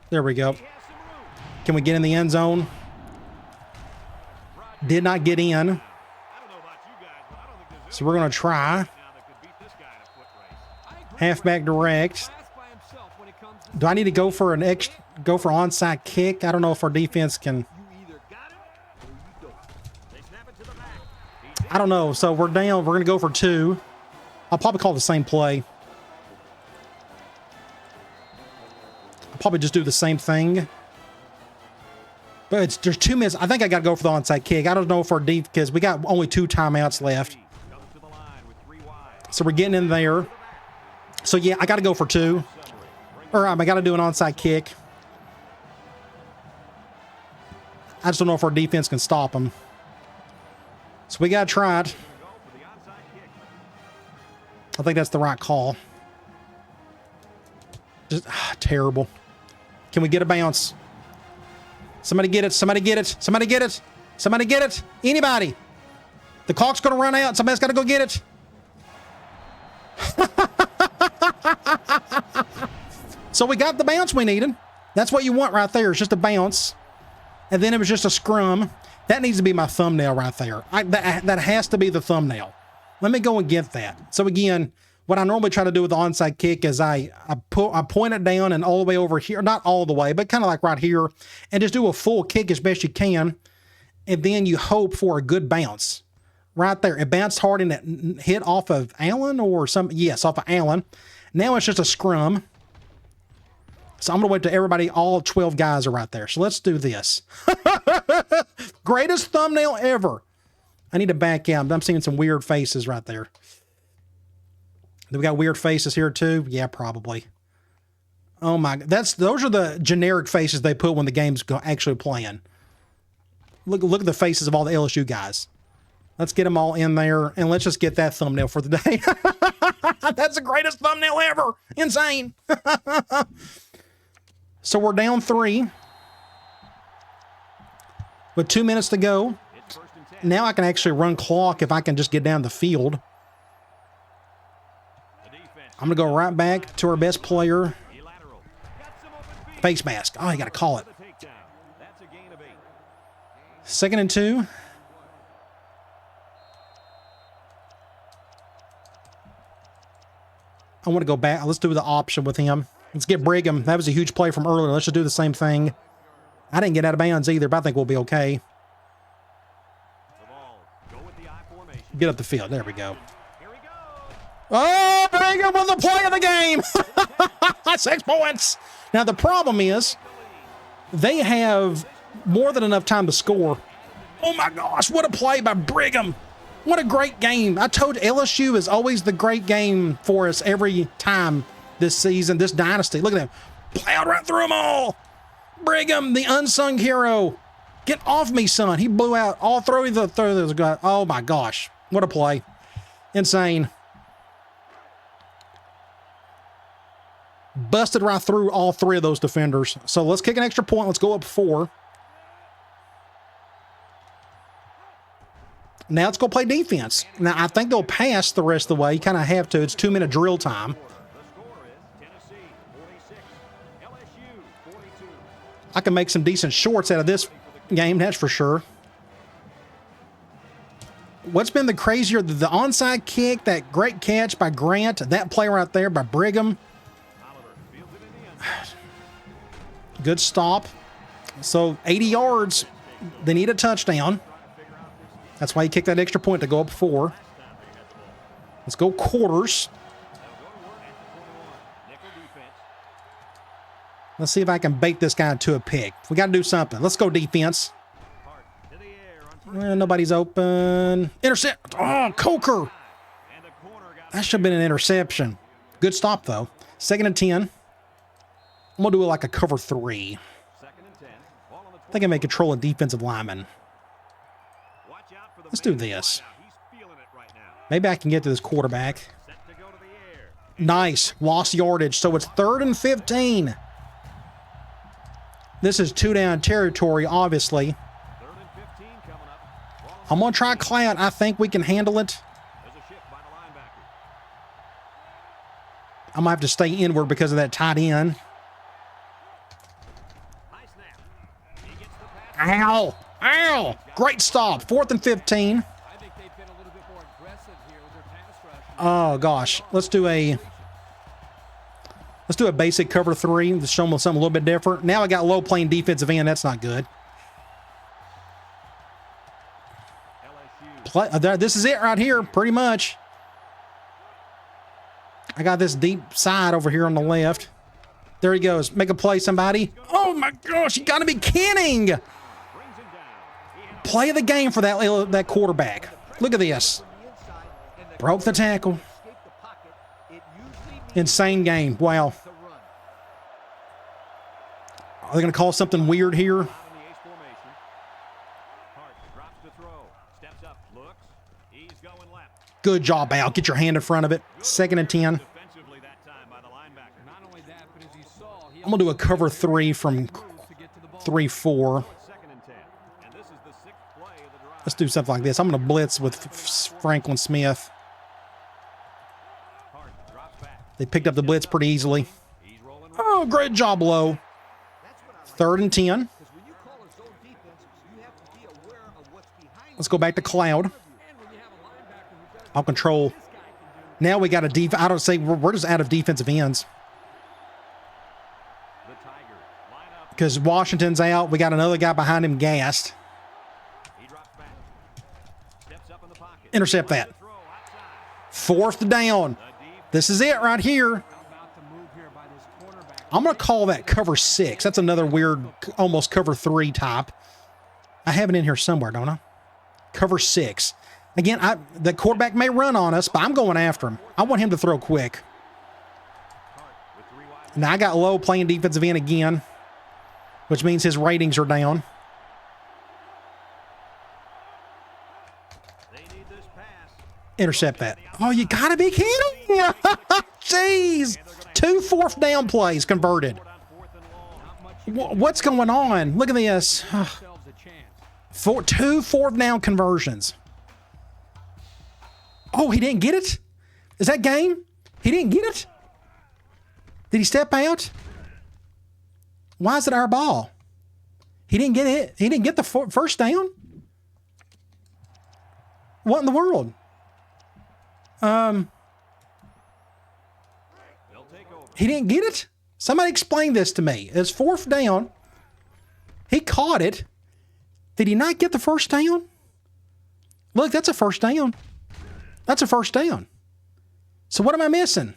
There we go. Can we get in the end zone? Did not get in. So we're going to try. Halfback direct. Do I need to go for onside kick? I don't know if our defense can. I don't know. So we're down. We're going to go for 2. I'll probably call the same play. Probably just do the same thing. But there's 2 minutes. I think I got to go for the onside kick. I don't know if our deep, because we got only 2 timeouts left. So we're getting in there. So yeah, I got to go for 2. Or I got to do an onside kick. I just don't know if our defense can stop them. So we got to try it. I think that's the right call. Just terrible. Can we get a bounce? Somebody get it. Somebody get it. Somebody get it. Somebody get it. Anybody. The clock's going to run out. Somebody's got to go get it. So we got the bounce we needed. That's what you want right there. It's just a bounce. And then it was just a scrum. That needs to be my thumbnail right there. That has to be the thumbnail. Let me go and get that. So again, what I normally try to do with the onside kick is I point it down and all the way over here, not all the way, but kind of like right here, and just do a full kick as best you can. And then you hope for a good bounce. Right there. It bounced hard and it hit off of Allen or something. Yes, off of Allen. Now it's just a scrum. So I'm going to wait till everybody, all 12 guys are right there. So let's do this. Greatest thumbnail ever. I need to back out. I'm seeing some weird faces right there. Do we got weird faces here too? Yeah, probably. Oh my, those are the generic faces they put when the game's actually playing. Look at the faces of all the LSU guys. Let's get them all in there, and let's just get that thumbnail for the day. That's the greatest thumbnail ever. Insane. So we're down 3 with 2 minutes to go. Now I can actually run clock if I can just get down the field. I'm going to go right back to our best player. Face mask. Oh, you got to call it. 2nd and 2. I want to go back. Let's do the option with him. Let's get Brigham. That was a huge play from earlier. Let's just do the same thing. I didn't get out of bounds either, but I think we'll be okay. Get up the field. There we go. Oh, Brigham with the play of the game. 6 points. Now, the problem is they have more than enough time to score. Oh, my gosh. What a play by Brigham. What a great game. I told you, LSU is always the great game for us every time this season, this dynasty. Look at him. Plowed right through them all. Brigham, the unsung hero. Get off me, son. He blew out all three of those guys. Oh, my gosh. What a play. Insane. Busted right through all 3 of those defenders. So let's kick an extra point. Let's go up 4. Now let's go play defense. Now, I think they'll pass the rest of the way. You kind of have to. It's 2-minute drill time. I can make some decent shorts out of this game, that's for sure. What's been the crazier? The onside kick, that great catch by Grant, that play right there by Brigham. Good stop. So 80 yards. They need a touchdown. That's why he kicked that extra point to go up 4. Let's go quarters. Let's see if I can bait this guy into a pick. We got to do something. Let's go defense. Well, nobody's open. Intercept. Oh, Coker. That should have been an interception. Good stop, though. 2nd and 10. I'm going to do it like a cover 3. I think I may control a defensive lineman. Let's do this. Maybe I can get to this quarterback. Nice. Lost yardage. So it's 3rd and 15. This is 2-down territory, obviously. I'm going to try cloud. I think we can handle it. I might have to stay inward because of that tight end. Ow! Ow! Great stop. 4th and 15. Oh gosh. Let's do a basic cover 3. Let's show them something a little bit different. Now I got low playing defensive end. That's not good. This is it right here, pretty much. I got this deep side over here on the left. There he goes. Make a play, somebody. Oh my gosh, you gotta be kidding. Play of the game for that quarterback. Look at this. Broke the tackle. Insane game. Wow. Are they going to call something weird here? Good job, Al. Get your hand in front of it. 2nd and 10. I'm going to do a cover 3 from 3-4. Let's do something like this. I'm going to blitz with Franklin Smith. They picked up the blitz pretty easily. Oh, great job, Low. 3rd and 10. Let's go back to Cloud. I'll control Now we got a I don't say we're just out of defensive ends. The Tigers line up. Because Washington's out. We got another guy behind him gassed. He drops back. Steps up in the pocket. Intercept that. Throw outside. 4th down. This is it right here. About to move here by this cornerback. I'm going to call that cover 6. That's another weird, almost cover 3 type. I have it in here somewhere, don't I? Cover 6. Again, the quarterback may run on us, but I'm going after him. I want him to throw quick. With 3 wide. Now I got low playing defensive end again, which means his ratings are down. They need this pass. Intercept that. Oh, you got to be kidding me. Jeez. 2 4th down plays converted. On 4th and long. What's going on? Look at this. Themselves a chance. 2 4th down conversions. Oh, he didn't get it? Is that game? He didn't get it? Did he step out? Why is it our ball? He didn't get it. He didn't get the first down? What in the world? They'll take over. He didn't get it? Somebody explain this to me. It's 4th down. He caught it. Did he not get the first down? Look, that's a first down. That's a first down. So what am I missing?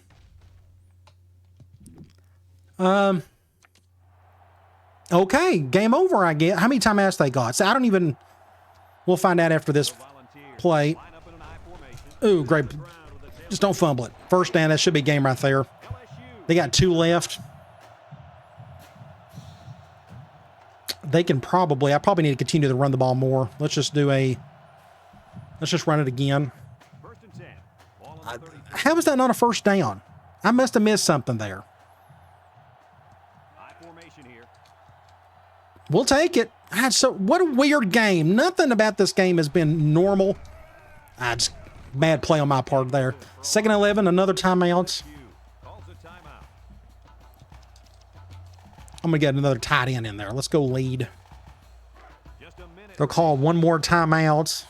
Okay, game over, I get. How many timeouts they got? So I don't even... We'll find out after this Volunteers play. line up in an I formation. Ooh, great. Just don't fumble it. First down, that should be game right there. LSU. They got 2 left. They can probably... I probably need to continue to run the ball more. Let's just do a... Let's just run it again. 1st and 10. Ball on the 30. How is that not a first down? I must have missed something there. I formation here. We'll take it. So what a weird game. Nothing about this game has been normal. Just bad play on my part there. 2nd and 11, another timeout. Calls a timeout. I'm going to get another tight end in there. Let's go lead. Just a minute. They'll call one more timeout.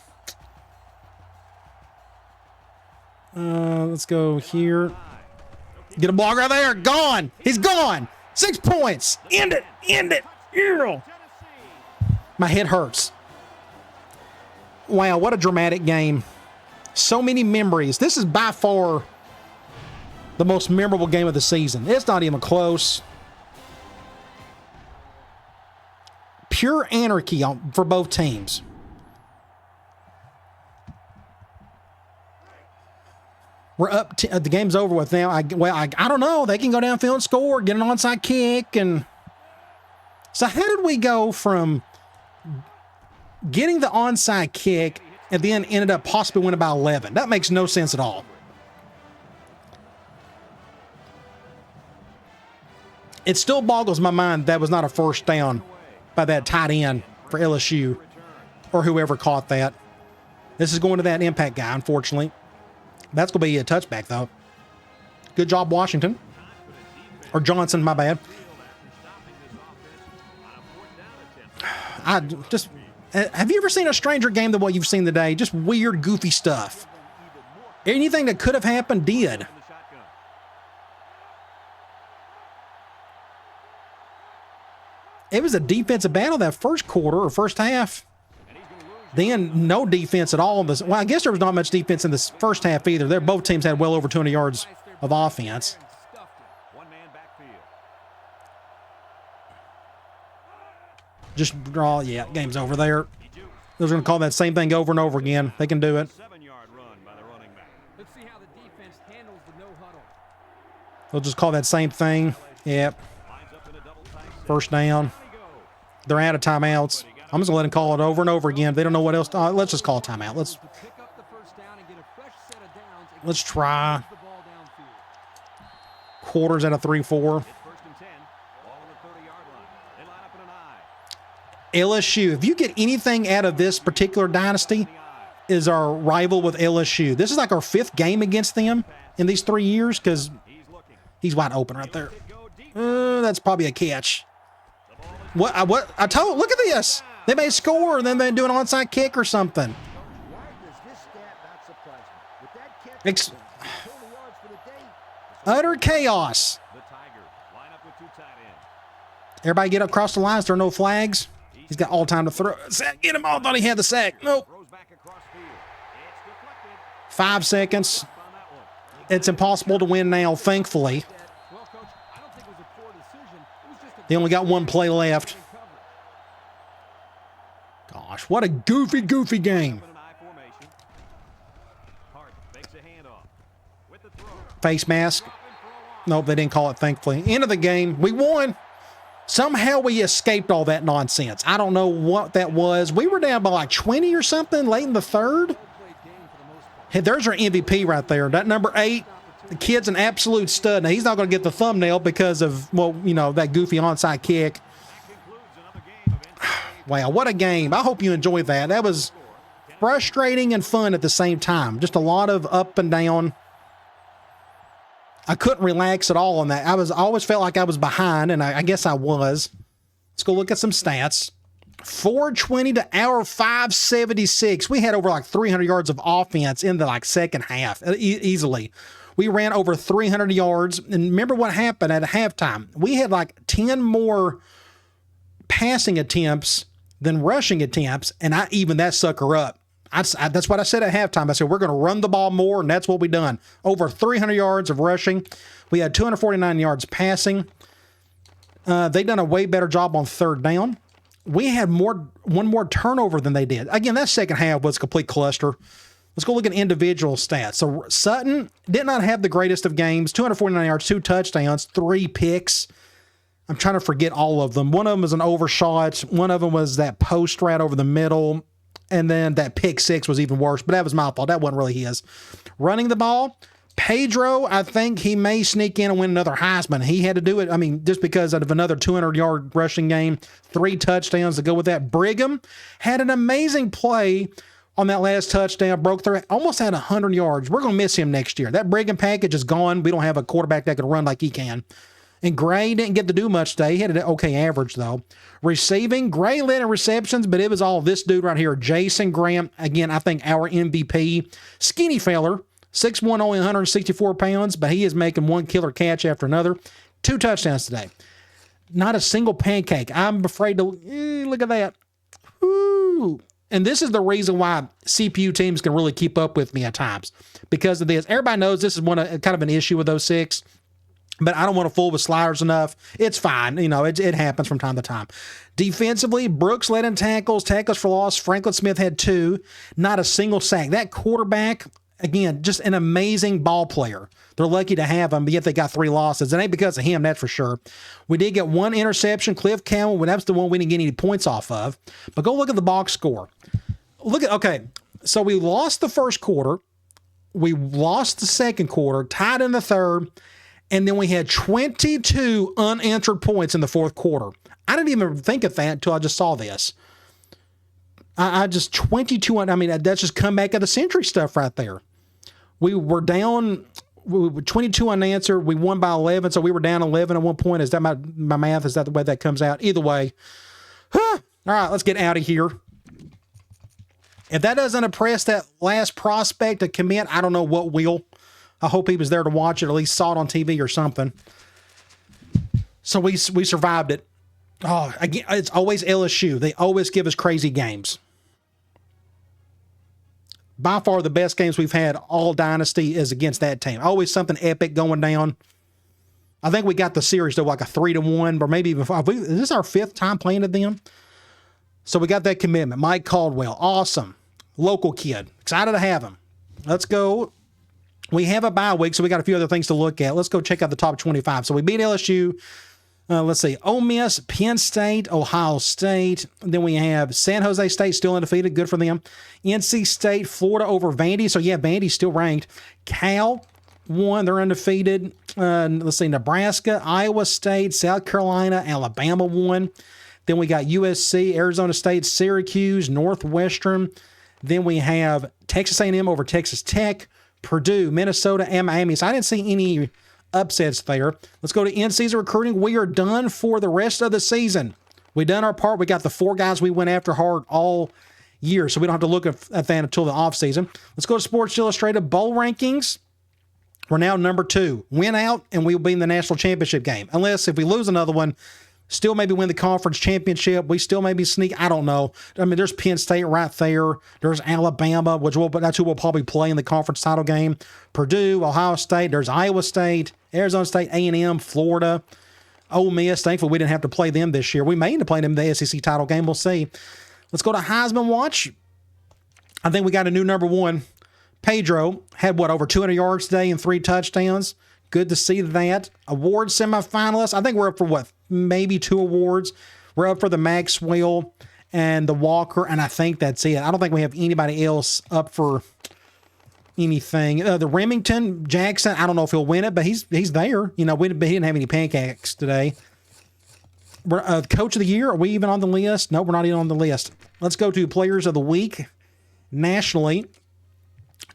Let's go here. Get a block right there. Gone. He's gone. 6 points. End it. End it. Ew. My head hurts. Wow, what a dramatic game. So many memories. This is by far the most memorable game of the season. It's not even close. Pure anarchy for both teams. We're up. The game's over with now. I don't know. They can go downfield and score, get an onside kick, and so how did we go from getting the onside kick and then ended up possibly winning by 11? That makes no sense at all. It still boggles my mind that was not a first down by that tight end for LSU or whoever caught that. This is going to that impact guy, unfortunately. That's going to be a touchback, though. Good job, Washington. Or Johnson, my bad. Have you ever seen a stranger game than what you've seen today? Just weird, goofy stuff. Anything that could have happened did. It was a defensive battle that first quarter or first half. Then no defense at all. Well, I guess there was not much defense in this first half either. Both teams had well over 200 yards of offense. One man backfield. Just draw. Yeah, game's over there. They're going to call that same thing over and over again. They can do it. 7-yard run by the running back. Let's see how the defense handles the no huddle. They'll just call that same thing. Yep. Lines up in a double tight set. First down. They're out of timeouts. I'm just going to let them call it over and over again. They don't know what else. Let's just call a timeout. To pick up the first down and get a fresh set of downs. and Let's try. move the ball downfield. Quarters out of 3-4. It's 1st and 10. Ball on the 30-yard line. They line up in an I. LSU. If you get anything out of this particular dynasty, is our rival with LSU. This is like our 5th game against them in these 3 years because He's looking. he's wide open right there. Go deep. That's probably a catch. What I told? Look at this. They may score and then they do an onside kick or something. Why does this stat not surprise me? With that catch, Ex- he totally Utter chaos. The Tigers line up with 2 tight ends. Everybody get across the lines. There are no flags. He's got all time to throw. Sack, get him all. Thought he had the sack. Nope. Throws back across field. It's deflected. 5 seconds. On that one. It's impossible to win now, thankfully. Well, Coach, I don't think it was a poor decision. It was just a They only got 1 play left. cover. Gosh, what a goofy game. Up in an I formation. Hart fakes a handoff. With the throw. Face mask. Nope, they didn't call it, thankfully. End of the game. We won. Somehow we escaped all that nonsense. I don't know what that was. We were down by like 20 or something late in the third. Hey, there's our MVP right there. That number 8, the kid's an absolute stud. Now, he's not going to get the thumbnail because of, well, you know, that goofy onside kick. Wow, what a game. I hope you enjoyed that. That was frustrating and fun at the same time. Just a lot of up and down. I couldn't relax at all on that. I always felt like I was behind, and I guess I was. Let's go look at some stats. 420 to our 576. We had over like 300 yards of offense in the like second half, easily. We ran over 300 yards. And remember what happened at halftime? We had like 10 more passing attempts than rushing attempts, and I evened that sucker up. That's what I said at halftime. I said, we're going to run the ball more, and that's what we done. Over 300 yards of rushing. We had 249 yards passing. They done a way better job on third down. We had one more turnover than they did. Again, that second half was a complete cluster. Let's go look at individual stats. So Sutton did not have the greatest of games. 249 yards, 2 touchdowns, 3 picks. I'm trying to forget all of them. One of them was an overshot. One of them was that post right over the middle. And then that pick 6 was even worse, but that was my fault. That wasn't really his. Running the ball, Pedro, I think he may sneak in and win another Heisman. He had to do it, I mean, just because of another 200-yard rushing game, 3 touchdowns to go with that. Brigham had an amazing play on that last touchdown, broke through, almost had 100 yards. We're going to miss him next year. That Brigham package is gone. We don't have a quarterback that can run like he can. And Gray didn't get to do much today. He had an okay average, though. Receiving, Gray led in receptions, but it was all this dude right here, Jason Graham. Again, I think our MVP. Skinny feller, 6'1", only 164 pounds, but he is making one killer catch after another. 2 touchdowns today. Not a single pancake. I'm afraid to look at that. Woo. And this is the reason why CPU teams can really keep up with me at times. Because of this. Everybody knows this is kind of an issue with those 6. But I don't want to fool with sliders enough. It's fine. You know, it happens from time to time. Defensively, Brooks led in tackles for loss. Franklin Smith had 2. Not a single sack. That quarterback, again, just an amazing ball player. They're lucky to have him, but yet they got 3 losses. It ain't because of him, that's for sure. We did get 1 interception. Cliff Campbell, that was the one we didn't get any points off of. But go look at the box score. Okay, so we lost the first quarter. We lost the second quarter, tied in the third. And then we had 22 unanswered points in the fourth quarter. I didn't even think of that until I just saw this. I just 22. I mean, that's just comeback of the century stuff right there. We were down 22 unanswered. We won by 11, so we were down 11 at one point. Is that my math? Is that the way that comes out? Either way. All right, let's get out of here. If that doesn't impress that last prospect to commit, I don't know what will. I hope he was there to watch it, at least saw it on TV or something. So we survived it. Oh, again, it's always LSU. They always give us crazy games. By far the best games we've had all Dynasty is against that team. Always something epic going down. I think we got the series to like a 3-1, or maybe even 5. Is this our 5th time playing to them? So we got that commitment. Mike Caldwell, awesome. Local kid. Excited to have him. Let's go. We have a bye week, so we got a few other things to look at. Let's go check out the top 25. So we beat LSU. Let's see. Ole Miss, Penn State, Ohio State. Then we have San Jose State still undefeated. Good for them. NC State, Florida over Vandy. So, yeah, Vandy's still ranked. Cal won. They're undefeated. Let's see. Nebraska, Iowa State, South Carolina, Alabama won. Then we got USC, Arizona State, Syracuse, Northwestern. Then we have Texas A&M over Texas Tech. Purdue, Minnesota, and Miami. So I didn't see any upsets there. Let's go to in-season recruiting. We are done for the rest of the season. We done our part. We got the 4 guys we went after hard all year, so we don't have to look at that until the offseason. Let's go to Sports Illustrated bowl rankings. We're now number 2. Win out, and we'll be in the national championship game. Unless if we lose another one, still maybe win the conference championship. We still maybe sneak. I don't know. I mean, there's Penn State right there. There's Alabama, that's who we'll probably play in the conference title game. Purdue, Ohio State. There's Iowa State, Arizona State, A&M, Florida, Ole Miss. Thankfully, we didn't have to play them this year. We may end up playing them in the SEC title game. We'll see. Let's go to Heisman Watch. I think we got a new number 1. Pedro had, over 200 yards today and 3 touchdowns. Good to see that. Award semifinalists. I think we're up for maybe 2 awards. We're up for the Maxwell and the Walker, and I think that's it. I don't think we have anybody else up for anything. The Remington Jackson, I don't know if he'll win it, but he's there. You know, he didn't have any pancakes today. Coach of the year, are we even on the list? No, we're not even on the list. Let's go to Players of the Week. Nationally,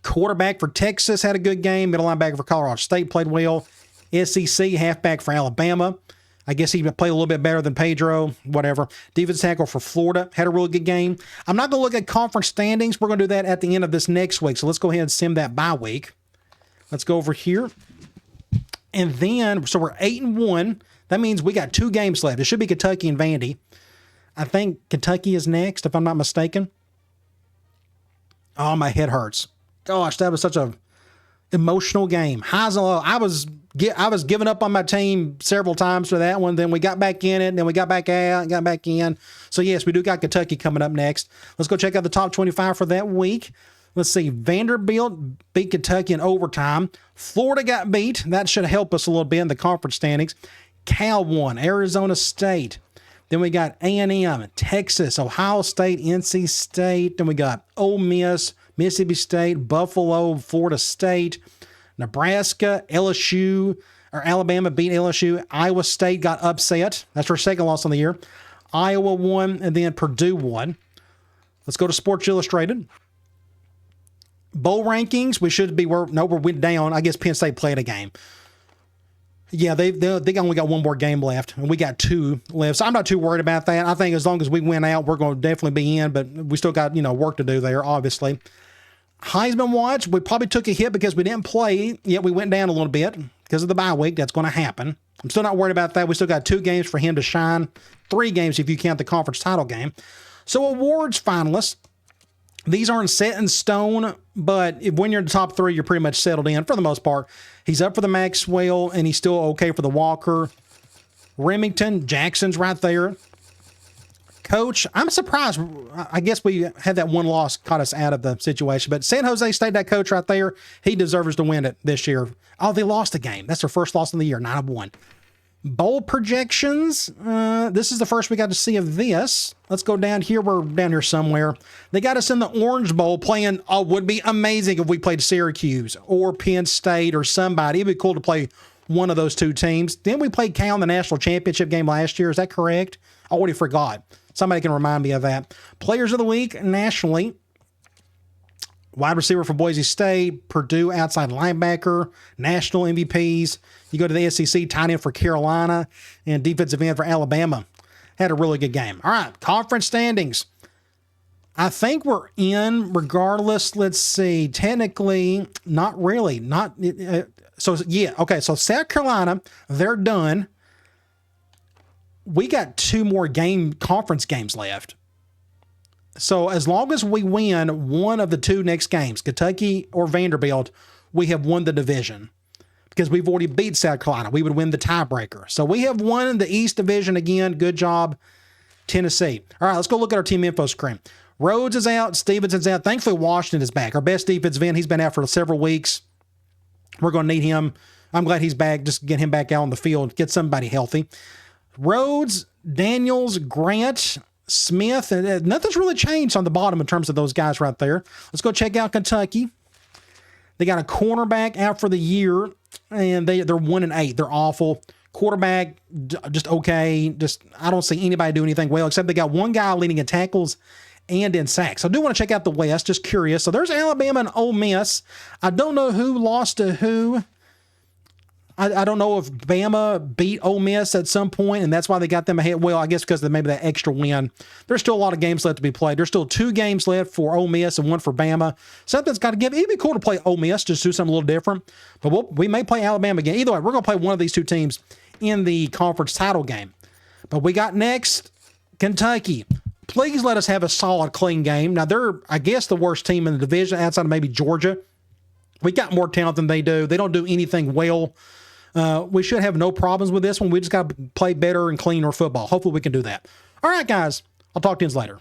quarterback for Texas had a good game. Middle linebacker for Colorado State played well. SEC halfback for Alabama. I guess he played a little bit better than Pedro, whatever. Defensive tackle for Florida had a really good game. I'm not going to look at conference standings. We're going to do that at the end of this next week. So let's go ahead and sim that bye week. Let's go over here. And then, so we're 8-1. That means we got 2 games left. It should be Kentucky and Vandy. I think Kentucky is next, if I'm not mistaken. Oh, my head hurts. Gosh, that was such a emotional game. Highs and lows. I was giving up on my team several times for that one. Then we got back in it. Then we got back out and got back in. So, yes, we do got Kentucky coming up next. Let's go check out the top 25 for that week. Let's see. Vanderbilt beat Kentucky in overtime. Florida got beat. That should help us a little bit in the conference standings. Cal won. Arizona State. Then we got A&M, Texas, Ohio State, NC State. Then we got Ole Miss, Mississippi State, Buffalo, Florida State, Nebraska, LSU, or Alabama beat LSU. Iowa State got upset. That's our second loss on the year. Iowa won, and then Purdue won. Let's go to Sports Illustrated. Bowl rankings, we went down. I guess Penn State played a game. Yeah, they only got 1 more game left, and we got 2 left. So I'm not too worried about that. I think as long as we win out, we're going to definitely be in, but we still got, work to do there, obviously. Heisman Watch, we probably took a hit because we didn't play, yet we went down a little bit because of the bye week. That's going to happen. I'm still not worried about that. We still got 2 games for him to shine. 3 games if you count the conference title game. So awards finalists, these aren't set in stone, but when you're in the top 3, you're pretty much settled in for the most part. He's up for the Maxwell, and he's still okay for the Walker. Remington, Jackson's right there. Coach, I'm surprised. I guess we had that 1 loss caught us out of the situation, but San Jose State, that coach right there, he deserves to win it this year. Oh, they lost a game. That's their first loss in the year, 9-1. Bowl projections. This is the first we got to see of this. Let's go down here. We're down here somewhere. They got us in the Orange Bowl playing. Oh, would be amazing if we played Syracuse or Penn State or somebody. It'd be cool to play one of those 2 teams. Then we played Cal in the national championship game last year. Is that correct? I already forgot. Somebody can remind me of that. Players of the week nationally. Wide receiver for Boise State, Purdue outside linebacker, national MVPs. You go to the SEC, tight end for Carolina, and defensive end for Alabama. Had a really good game. All right, conference standings. I think we're in regardless. Let's see. Technically, not really. So South Carolina, they're done. We got 2 more conference games left. So as long as we win one of the 2 next games, Kentucky or Vanderbilt, we have won the division because we've already beat South Carolina. We would win the tiebreaker. So we have won the East Division again. Good job, Tennessee. All right, let's go look at our team info screen. Rhodes is out. Stevenson's out. Thankfully, Washington is back. Our best defensive end. He's been out for several weeks. We're going to need him. I'm glad he's back. Just get him back out on the field. Get somebody healthy. Rhodes, Daniels, Grant, Smith, and nothing's really changed on the bottom in terms of those guys right there. Let's go check out Kentucky. They got a cornerback out for the year, and they're 1-8. They're awful. Quarterback, just okay. I don't see anybody do anything well, except they got 1 guy leading in tackles and in sacks. I do want to check out the West, just curious. So there's Alabama and Ole Miss. I don't know who lost to who. I don't know if Bama beat Ole Miss at some point, and that's why they got them ahead. Well, I guess because of maybe that extra win. There's still a lot of games left to be played. There's still 2 games left for Ole Miss and 1 for Bama. Something's got to give. It'd be cool to play Ole Miss, just do something a little different. But we may play Alabama again. Either way, we're going to play one of these 2 teams in the conference title game. But we got next Kentucky. Please let us have a solid, clean game. Now, they're, I guess, the worst team in the division outside of maybe Georgia. We got more talent than they do. They don't do anything well. We should have no problems with this one. We just got to play better and cleaner football. Hopefully we can do that. All right, guys. I'll talk to you later.